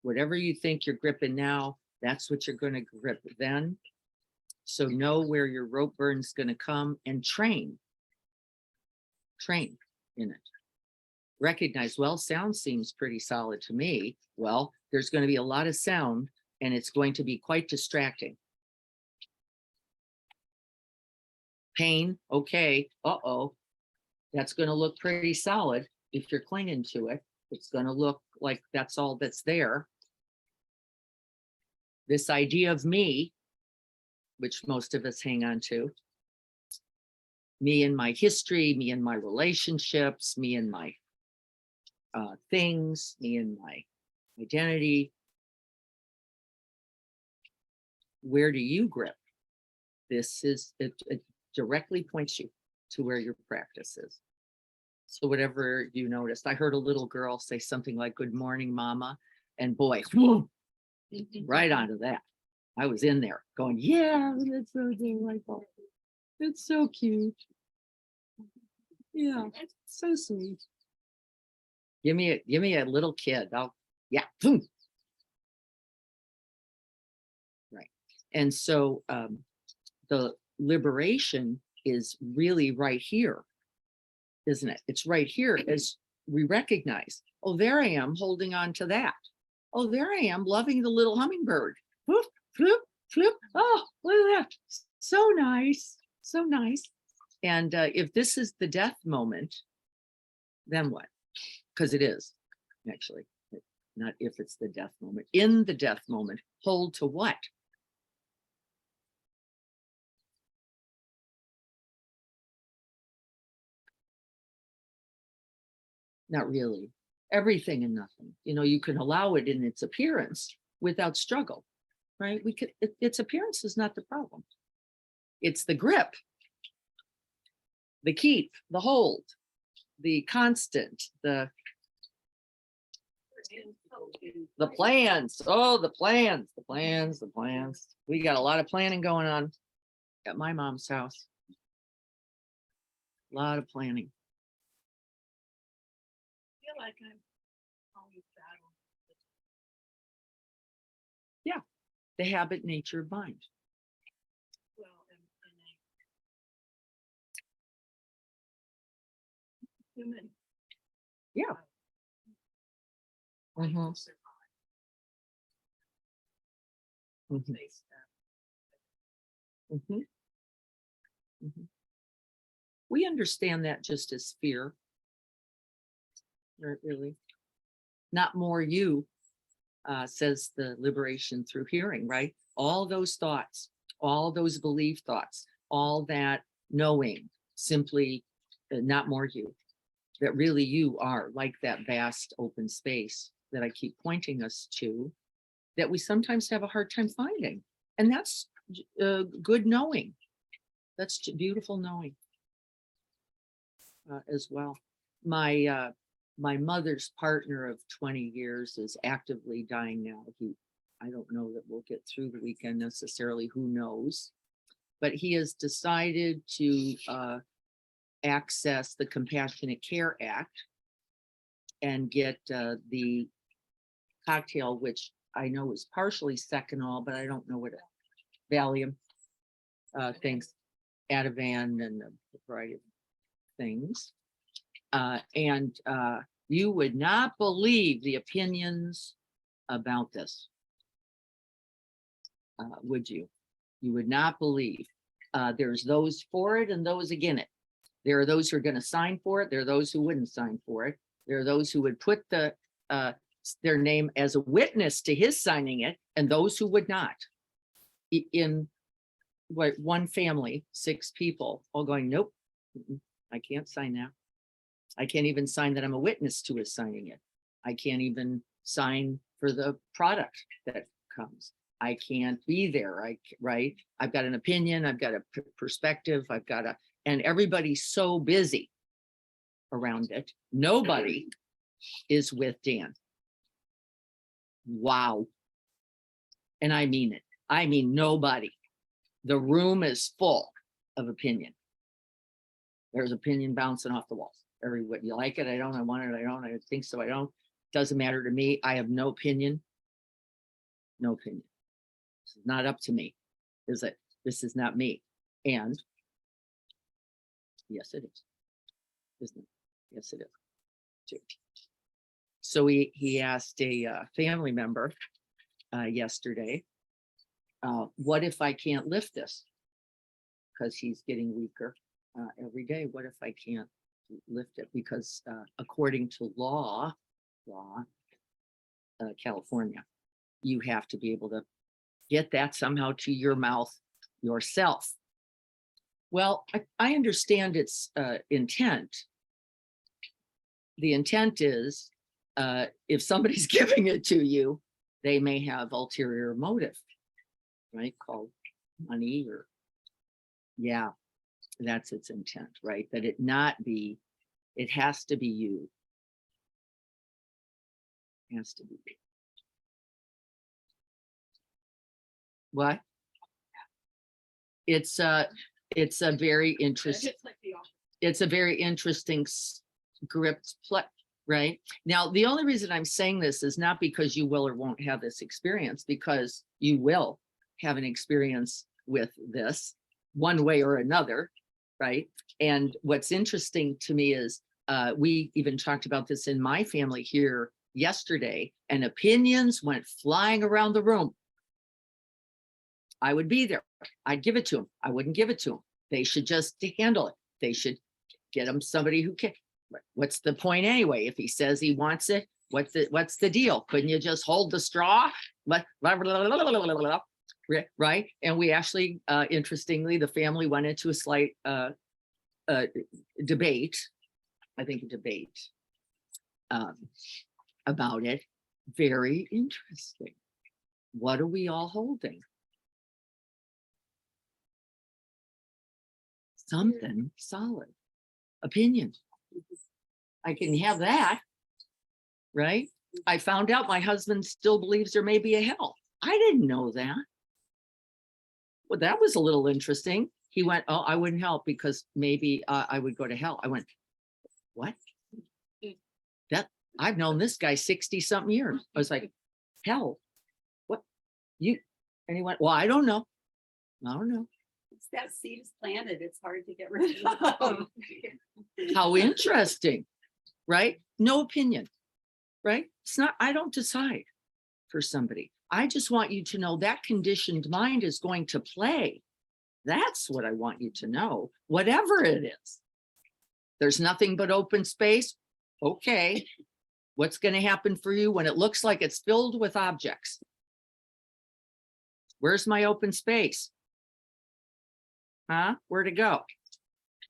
Whatever you think you're gripping now, that's what you're going to grip then. So know where your rope burn's going to come and train in it. Recognize, well, sound seems pretty solid to me. Well, there's going to be a lot of sound and it's going to be quite distracting. Pain, okay, that's going to look pretty solid if you're clinging to it. It's going to look like that's all that's there. This idea of me, which most of us hang on to, me and my history, me and my relationships, me and my things, me and my identity. Where do you grip? This is, it directly points you to where your practice is. So whatever you noticed, I heard a little girl say something like, "Good morning, Mama." And boy, whoa, right onto that. I was in there going, yeah, that's so delightful. It's so cute. Yeah, so sweet. Give me a little kid. Yeah. Right. And so the liberation is really right here, isn't it? It's right here as we recognize, oh, there I am holding on to that. Oh, there I am loving the little hummingbird. Whoop, flip, flip. Oh, look at that. So nice. So nice. And if this is the death moment, then what? Because it is, actually. Not if it's the death moment. In the death moment, hold to what? Not really. Everything and nothing. You know, you can allow it in its appearance without struggle, right? We could, its appearance is not the problem. It's the grip, the keep, the hold, the constant, the plans. Oh, the plans, the plans, the plans. We got a lot of planning going on at my mom's house. A lot of planning. Feel like I'm always battling. The habit, nature of mind. Well, and human. Yeah. Mhm. Survive, Mhm, face that. mhm, mhm. We understand that just as fear. Right, really. Not more you, says the liberation through hearing, right? All those thoughts, all those belief thoughts, all that knowing, simply not more you. That really you are like that vast open space that I keep pointing us to, that we sometimes have a hard time finding. And that's good knowing. That's beautiful knowing as well. My mother's partner of 20 years is actively dying now. I don't know that we'll get through the weekend necessarily, who knows? But he has decided to access the Compassionate Care Act and get the cocktail, which I know is partially Seconal, but I don't know what Valium things, Ativan, and a variety of things. And you would not believe the opinions about this. Would you? You would not believe. There's those for it and those against it. There are those who are going to sign for it. There are those who wouldn't sign for it. There are those who would put their name as a witness to his signing it, and those who would not. In what, one family, 6 people, all going, nope, I can't sign that. I can't even sign that I'm a witness to his signing it. I can't even sign for the product that comes. I can't be there. Right? I've got an opinion. I've got a perspective. And everybody's so busy around it. Nobody is with Dan. Wow. And I mean it. I mean, nobody. The room is full of opinion. There's opinion bouncing off the walls. Everybody, you like it? I don't. I want it. I don't. I think so. I don't. Doesn't matter to me. I have no opinion. No opinion. This is not up to me. Is it? This is not me. And yes, it is. Isn't it? Yes, it is. Too. So he asked a family member yesterday, what if I can't lift this? Because he's getting weaker every day. What if I can't lift it? Because according to law, California, you have to be able to get that somehow to your mouth yourself. Well, I understand its intent. The intent is if somebody's giving it to you, they may have ulterior motive, right? Called money or, yeah, that's its intent, right? That it not be, it has to be you. It has to be. What? It's a very interesting, It's like the office. it's a very interesting script play, right? Now, the only reason I'm saying this is not because you will or won't have this experience, because you will have an experience with this one way or another, right? And what's interesting to me is we even talked about this in my family here yesterday, and opinions went flying around the room. I would be there. I'd give it to them. I wouldn't give it to them. They should just handle it. They should get them somebody who can. What's the point anyway? If he says he wants it, what's the deal? Couldn't you just hold the straw? Right? And we actually, interestingly, the family went into a slight debate. I think a debate. about it. Very interesting. What are we all holding? Something solid. Opinion. I can have that. Right? I found out my husband still believes there may be a hell. I didn't know that. Well, that was a little interesting. He went, oh, I wouldn't help because maybe I would go to hell. I went, what? That I've known this guy 60 something years. I was like, hell, what you? And he went, well, I don't know. I don't know. It's that seed is planted, it's hard to get rid of. How interesting, right? No opinion, right? It's not, I don't decide for somebody. I just want you to know that conditioned mind is going to play. That's what I want you to know, whatever it is. There's nothing but open space. Okay. What's going to happen for you when it looks like it's filled with objects? Where's my open space? Huh? Where'd it go?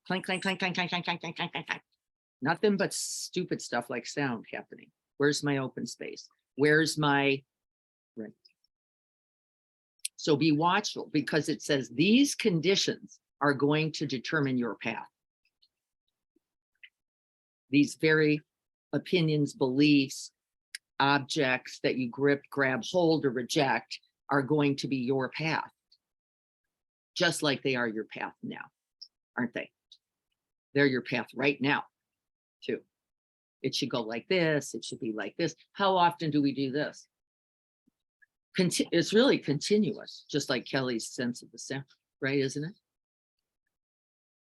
Clank, clank, clank, clank, clank, clank, clank, clank, clank, clank, clank. Nothing but stupid stuff like sound happening. Where's my open space? Where's my right? So be watchful because it says these conditions are going to determine your path. These very opinions, beliefs, objects that you grip, grab, hold, or reject are going to be your path. Just like they are your path now, aren't they? They're your path right now, too. It should go like this. It should be like this. How often do we do this? It's really continuous, just like Kelly's sense of the sound, right? Isn't it?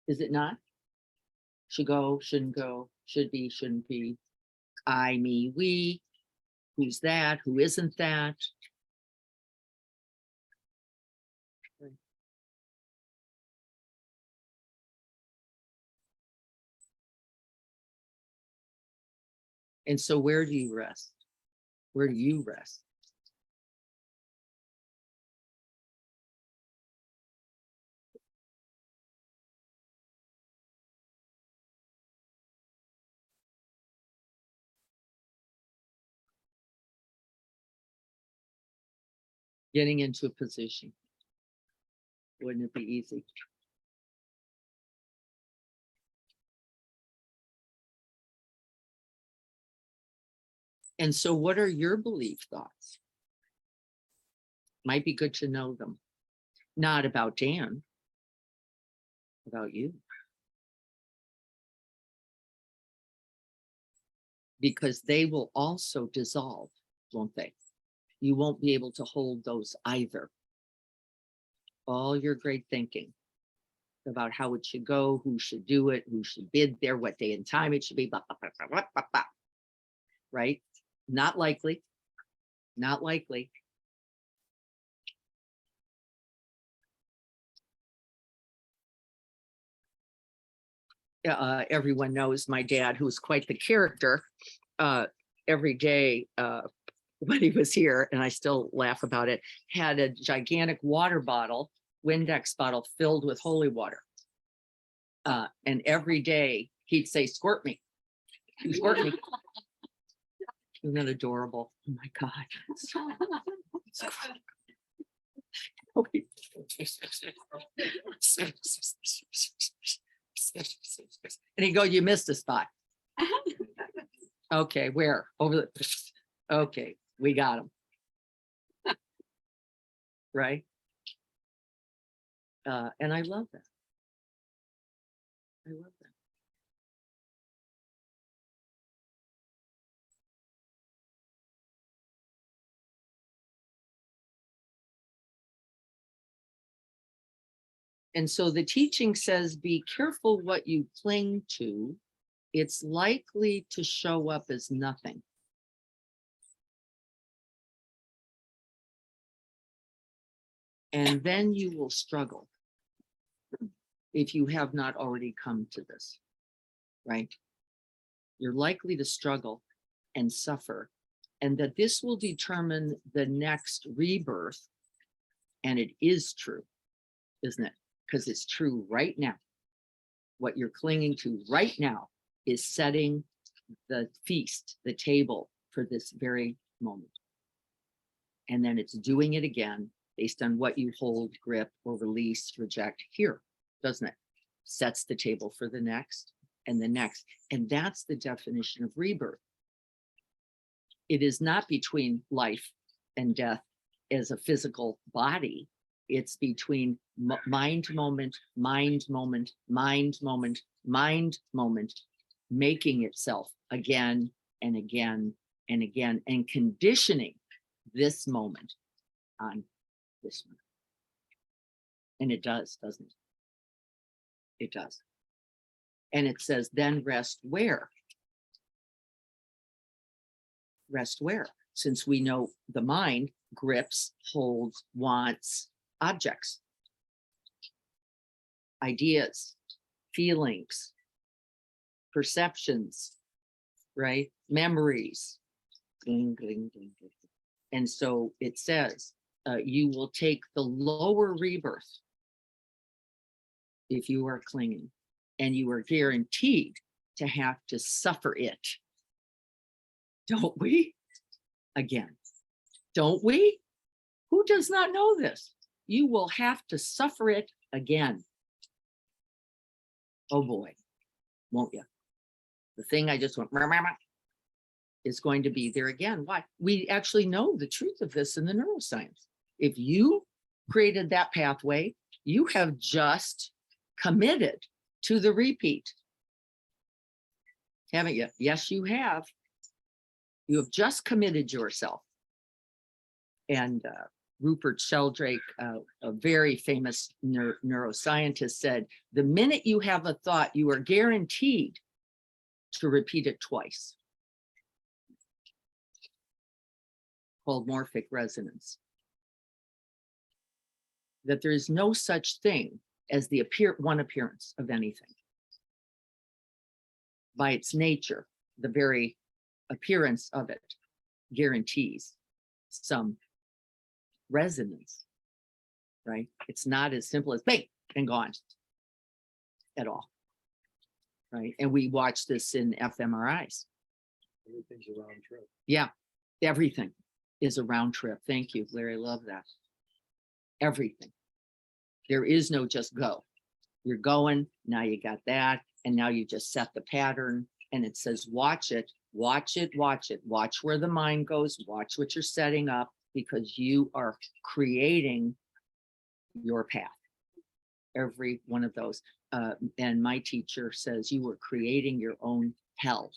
Is it not? Should go, shouldn't go, should be, shouldn't be. I, me, we. Who's that? Who isn't that? And so where do you rest? Where do you rest? Getting into a position. Wouldn't it be easy? And so what are your belief thoughts? Might be good to know them. Not about Dan, about you. Because they will also dissolve, won't they? You won't be able to hold those either. All your great thinking about how it should go, who should do it, who should bid there, what day and time it should be, blah, blah, blah, blah, blah, blah, blah. Right? Not likely. Not likely. Everyone knows my dad, who's quite the character. Every day when he was here, and I still laugh about it, had a gigantic water bottle, Windex bottle filled with holy water. And every day he'd say, squirt me, squirt me. Isn't that adorable? Oh my God. And he'd go, you missed a spot. Okay, where? Over the, okay, we got him. Right? And I love that. I love that. And so the teaching says, be careful what you cling to. It's likely to show up as nothing. And then you will struggle if you have not already come to this, right? You're likely to struggle and suffer, and that this will determine the next rebirth. And it is true, isn't it? Because it's true right now. What you're clinging to right now is setting the feast, the table for this very moment. And then it's doing it again based on what you hold, grip, or release, reject here, doesn't it? Sets the table for the next and the next. And that's the definition of rebirth. It is not between life and death as a physical body. It's between mind moment, mind moment, mind moment, mind moment, making itself again and again and again, and conditioning this moment on this one. And it does, doesn't it? It does. And it says, then rest where? Rest where? Since we know the mind grips, holds, wants objects, ideas, feelings, perceptions, right? Memories. Gling, gling, gling, gling. And so it says, you will take the lower rebirth if you are clinging, and you are guaranteed to have to suffer it. Don't we? Again, don't we? Who does not know this? You will have to suffer it again. Oh boy, won't you? The thing I just went is going to be there again. Why? We actually know the truth of this in the neuroscience. If you created that pathway, you have just committed to the repeat. Haven't you? Yes, you have. You have just committed yourself. And Rupert Sheldrake, a very famous neuroscientist, said, the minute you have a thought, you are guaranteed to repeat it twice. Called morphic resonance. That there is no such thing as the one appearance of anything. By its nature, the very appearance of it guarantees some resonance, right? It's not as simple as bang and gone at all, right? And we watch this in fMRIs. Everything's a round trip. Yeah, everything is a round trip. Thank you, Larry. Love that. Everything. There is no just go. You're going, now you got that, and now you just set the pattern, and it says watch it, watch it, watch it, watch where the mind goes, watch what you're setting up, because you are creating your path. Every one of those. And my teacher says you were creating your own hell,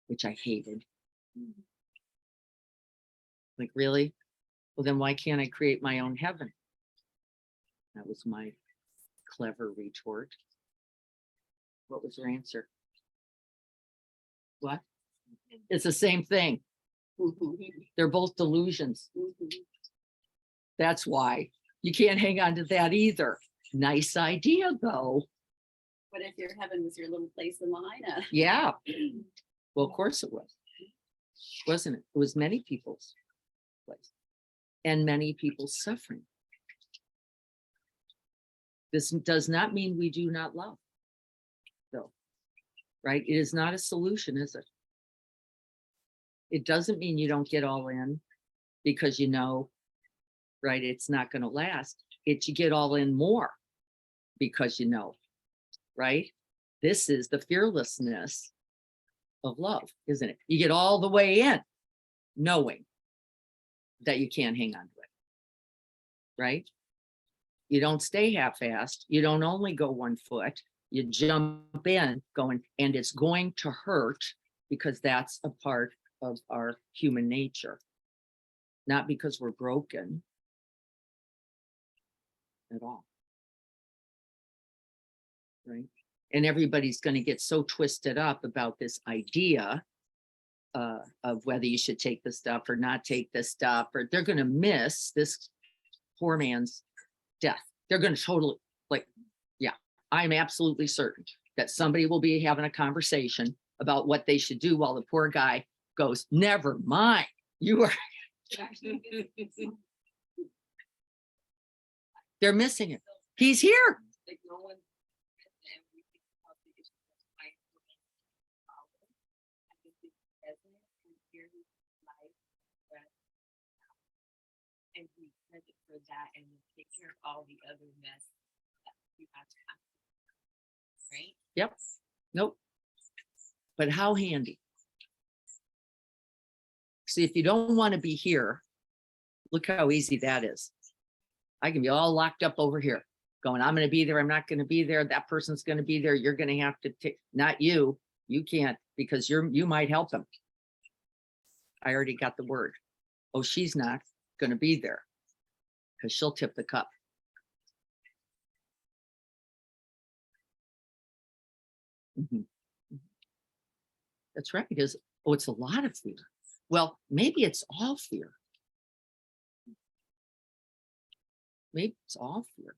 which I hated. Like, really? Well, then why can't I create my own heaven? That was my clever retort. What was your answer? What? It's the same thing. They're both delusions. That's why you can't hang on to that either. Nice idea, though. What if your heaven was your little place in Lahaina? Yeah. Well, of course it was. Wasn't it? It was many people's place and many people's suffering. This does not mean we do not love, though, right? It is not a solution, is it? It doesn't mean you don't get all in because you know, right, it's not going to last. It's you get all in more because you know, right? This is the fearlessness of love, isn't it? You get all the way in knowing that you can't hang on to it, right? You don't stay half-assed. You don't only go 1 foot. You jump in going, and it's going to hurt because that's a part of our human nature. Not because we're broken at all. Right? And everybody's going to get so twisted up about this idea of whether you should take this stuff or not take this stuff, or they're going to miss this poor man's death. They're going to totally, like, yeah, I'm absolutely certain that somebody will be having a conversation about what they should do while the poor guy goes, never mind, you are, they're missing it. He's here. and be credit for that and then take care of all the other mess that you have to have. Right? Yep. Nope. But how handy. See, if you don't want to be here, look how easy that is. I can be all locked up over here going, I'm going to be there. I'm not going to be there. That person's going to be there. You're going to have to take, not you. You can't because you might help them. I already got the word. Oh, she's not going to be there because she'll tip the cup. Mhm. That's right. Because, oh, it's a lot of fear. Well, maybe it's all fear. Maybe it's all fear.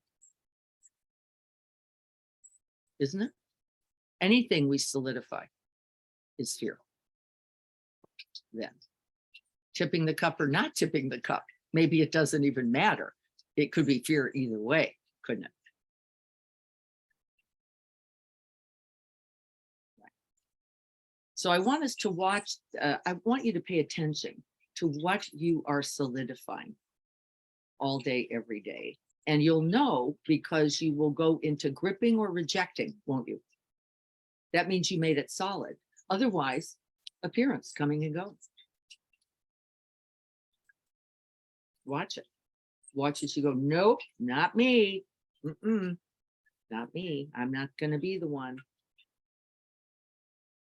Isn't it? Anything we solidify is fear. Then tipping the cup or not tipping the cup, maybe it doesn't even matter. It could be fear either way, couldn't it? So I want us to watch, I want you to pay attention to what you are solidifying all day, every day. And you'll know because you will go into gripping or rejecting, won't you? That means you made it solid. Otherwise, appearance coming and going. Watch it. Watch as you go, nope, not me. Not me. I'm not going to be the one.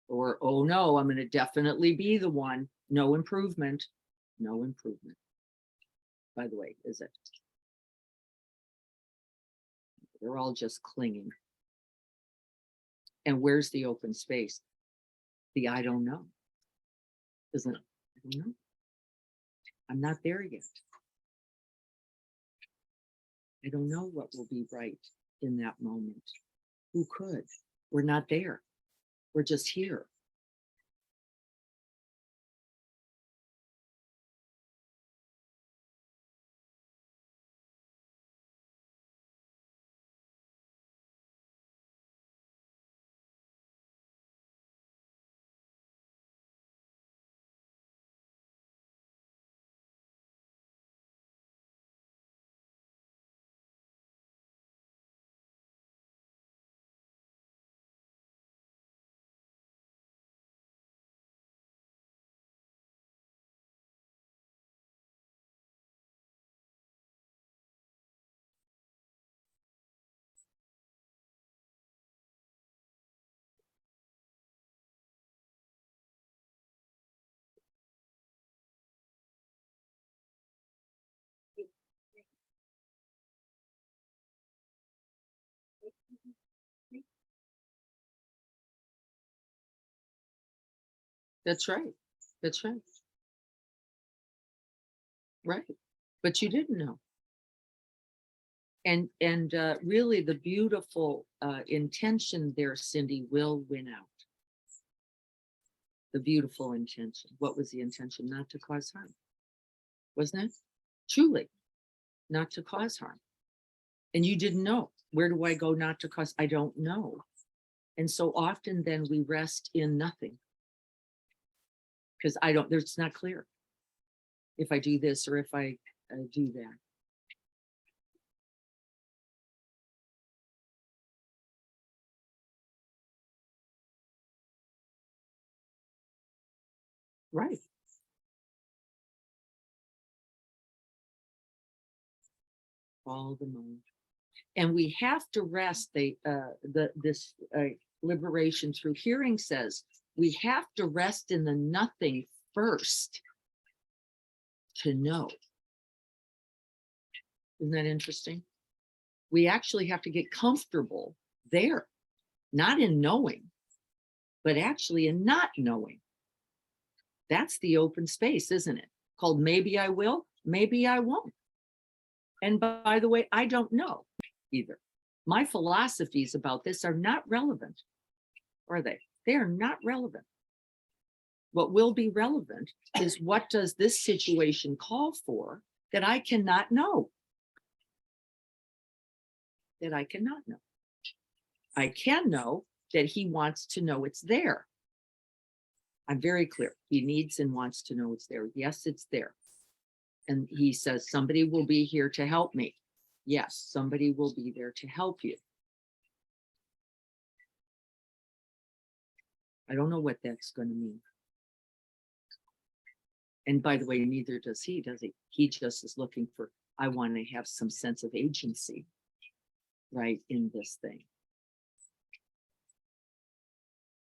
Or, oh no, I'm going to definitely be the one. No improvement. No improvement. By the way, is it? They're all just clinging. And where's the open space? The I don't know. Isn't it? I don't know. I'm not there yet. I don't know what will be right in that moment. Who could? We're not there. We're just here. That's right. That's right. Right. But you didn't know. And really the beautiful intention there, Cindy, will win out. The beautiful intention. What was the intention? Not to cause harm. Wasn't it? Truly, not to cause harm. And you didn't know. Where do I go not to cause? I don't know. And so often then we rest in nothing. Because it's not clear if I do this or if I do that. Right. All the mind. And we have to rest. This liberation through hearing says we have to rest in the nothing first to know. Isn't that interesting? We actually have to get comfortable there, not in knowing, but actually in not knowing. That's the open space, isn't it? Called maybe I will, maybe I won't. And by the way, I don't know either. My philosophies about this are not relevant, are they? They are not relevant. What will be relevant is what does this situation call for that I cannot know? That I cannot know. I can know that he wants to know it's there. I'm very clear. He needs and wants to know it's there. Yes, it's there. And he says, somebody will be here to help me. Yes, somebody will be there to help you. I don't know what that's going to mean. And by the way, neither does he, does he? He just is looking for, I want to have some sense of agency, right, in this thing.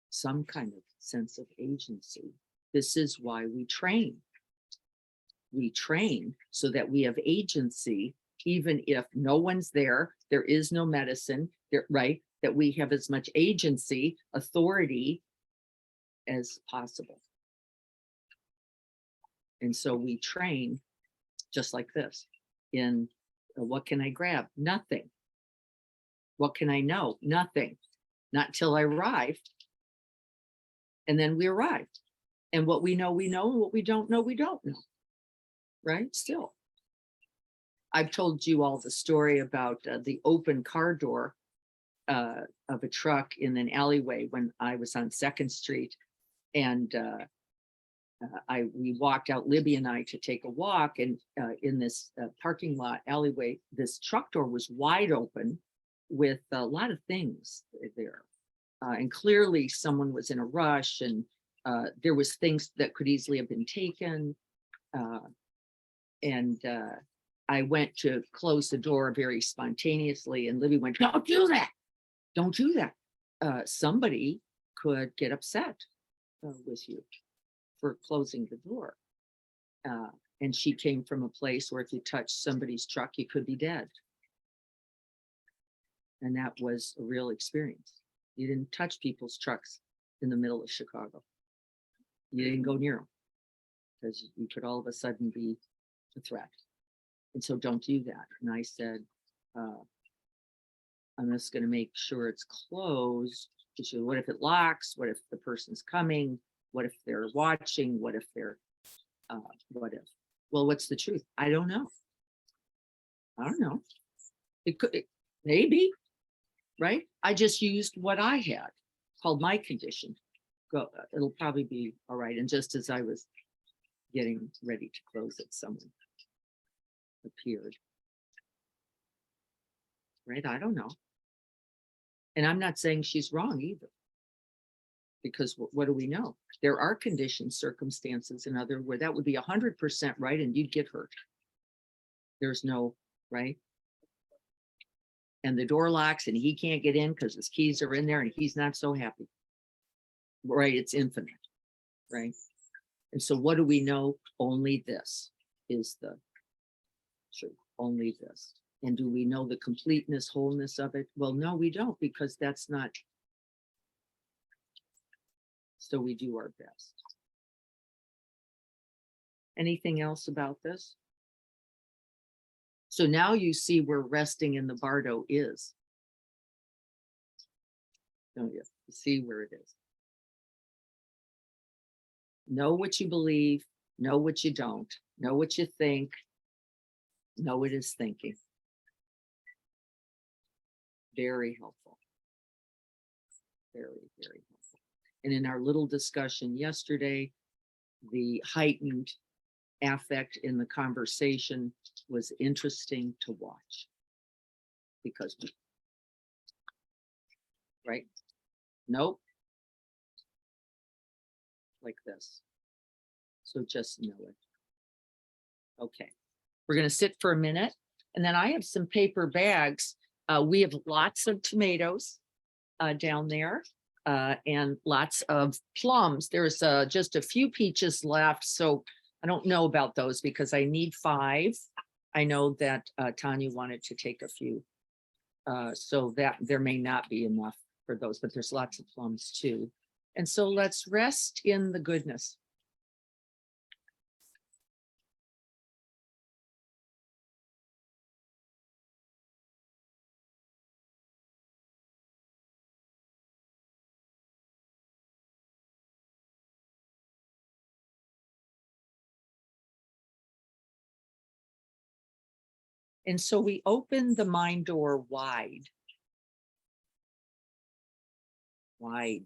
Some kind of sense of agency. This is why we train. We train so that we have agency, even if no one's there, there is no medicine, there, right? That we have as much agency, authority as possible. And so we train just like this in what can I grab? Nothing. What can I know? Nothing. Not till I arrived. And then we arrived. And what we know, and what we don't know, we don't know. Right? Still. I've told you all the story about the open car door of a truck in an alleyway when I was on 2nd Street. And we walked out, Libby and I, to take a walk, and in this parking lot alleyway, this truck door was wide open with a lot of things there. And clearly someone was in a rush, and there was things that could easily have been taken. And I went to close the door very spontaneously, and Libby went, "Don't do that. Don't do that. Somebody could get upset with you for closing the door." And she came from a place where if you touch somebody's truck, you could be dead. And that was a real experience. You didn't touch people's trucks in the middle of Chicago. You didn't go near them because you could all of a sudden be a threat. And so don't do that. And I said, I'm just going to make sure it's closed. Because what if it locks? What if the person's coming? What if they're watching? What if they're, what if? Well, what's the truth? I don't know. I don't know. It could, maybe, right? I just used what I had called my condition. Go, it'll probably be all right. And just as I was getting ready to close it, someone appeared. Right? I don't know. And I'm not saying she's wrong either. Because what do we know? There are conditions, circumstances, and other where that would be 100% right, and you'd get hurt. There's no, right? And the door locks and he can't get in because his keys are in there and he's not so happy. Right? It's infinite, right? And so what do we know? Only this is the truth. Only this. And do we know the completeness, wholeness of it? Well, no, we don't, because that's not. So we do our best. Anything else about this? So now you see where resting in the Bardo is. Don't you? You see where it is. Know what you believe, know what you don't, know what you think, know it is thinking. Very helpful. Very, very helpful. And in our little discussion yesterday, the heightened affect in the conversation was interesting to watch. Because, right? Nope. Like this. So just know it. Okay. We're going to sit for a minute. And then I have some paper bags. We have lots of tomatoes down there and lots of plums. There's just a few peaches left. So I don't know about those because I need 5. I know that Tanya wanted to take a few. So that there may not be enough for those, but there's lots of plums too. And so let's rest in the goodness. And so we open the mind door wide. Wide.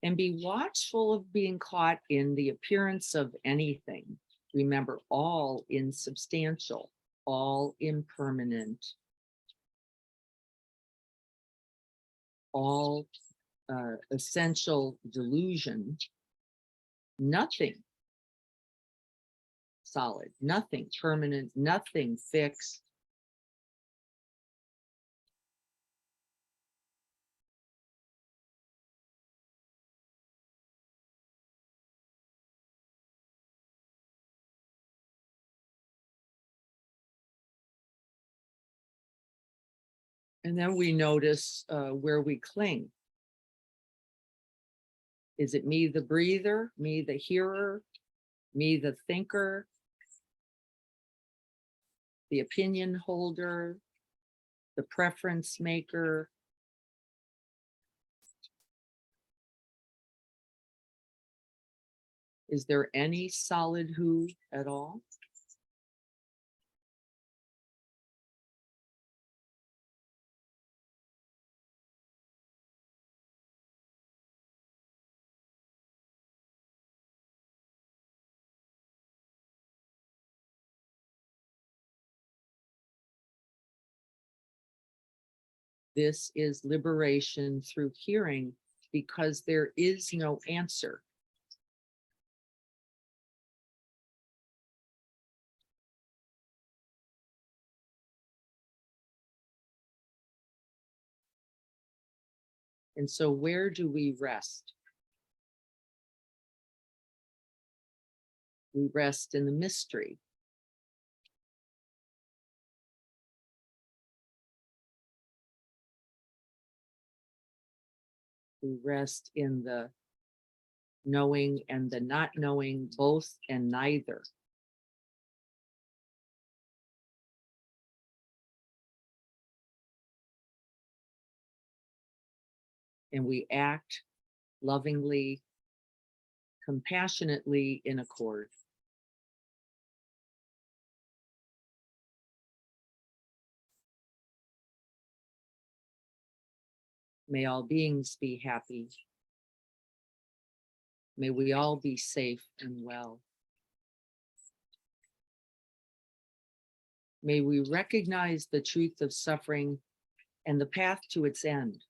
And be watchful of being caught in the appearance of anything. Remember, all insubstantial, all impermanent, all essential delusion, nothing solid, nothing permanent, nothing fixed. And then we notice where we cling. Is it me, the breather, me, the hearer, me, the thinker, the opinion holder, the preference maker? Is there any solid who at all? This is liberation through hearing, because there is no answer. And so where do we rest? We rest in the mystery. We rest in the knowing and the not knowing, both and neither. And we act lovingly, compassionately in accord. May all beings be happy. May we all be safe and well. May we recognize the truth of suffering and the path to its end.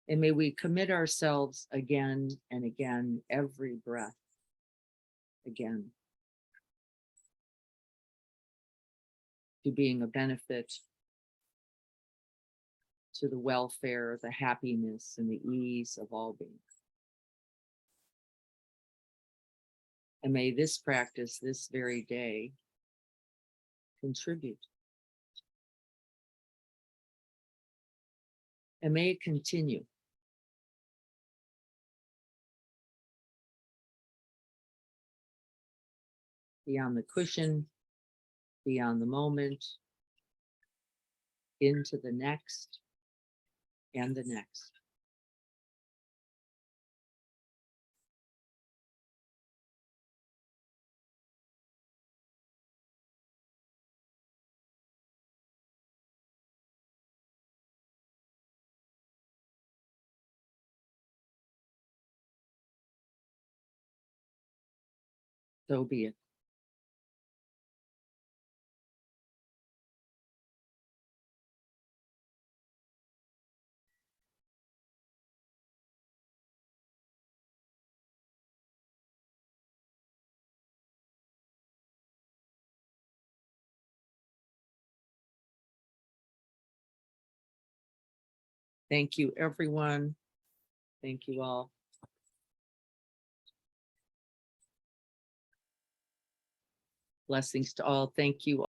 And may we commit ourselves again and again, every breath, again, to being a benefit to the welfare, the happiness, and the ease of all beings. And may this practice this very day contribute. And may it continue. Beyond the cushion, beyond the moment, into the next and the next. So be it. Thank you, everyone. Thank you all. Blessings to all. Thank you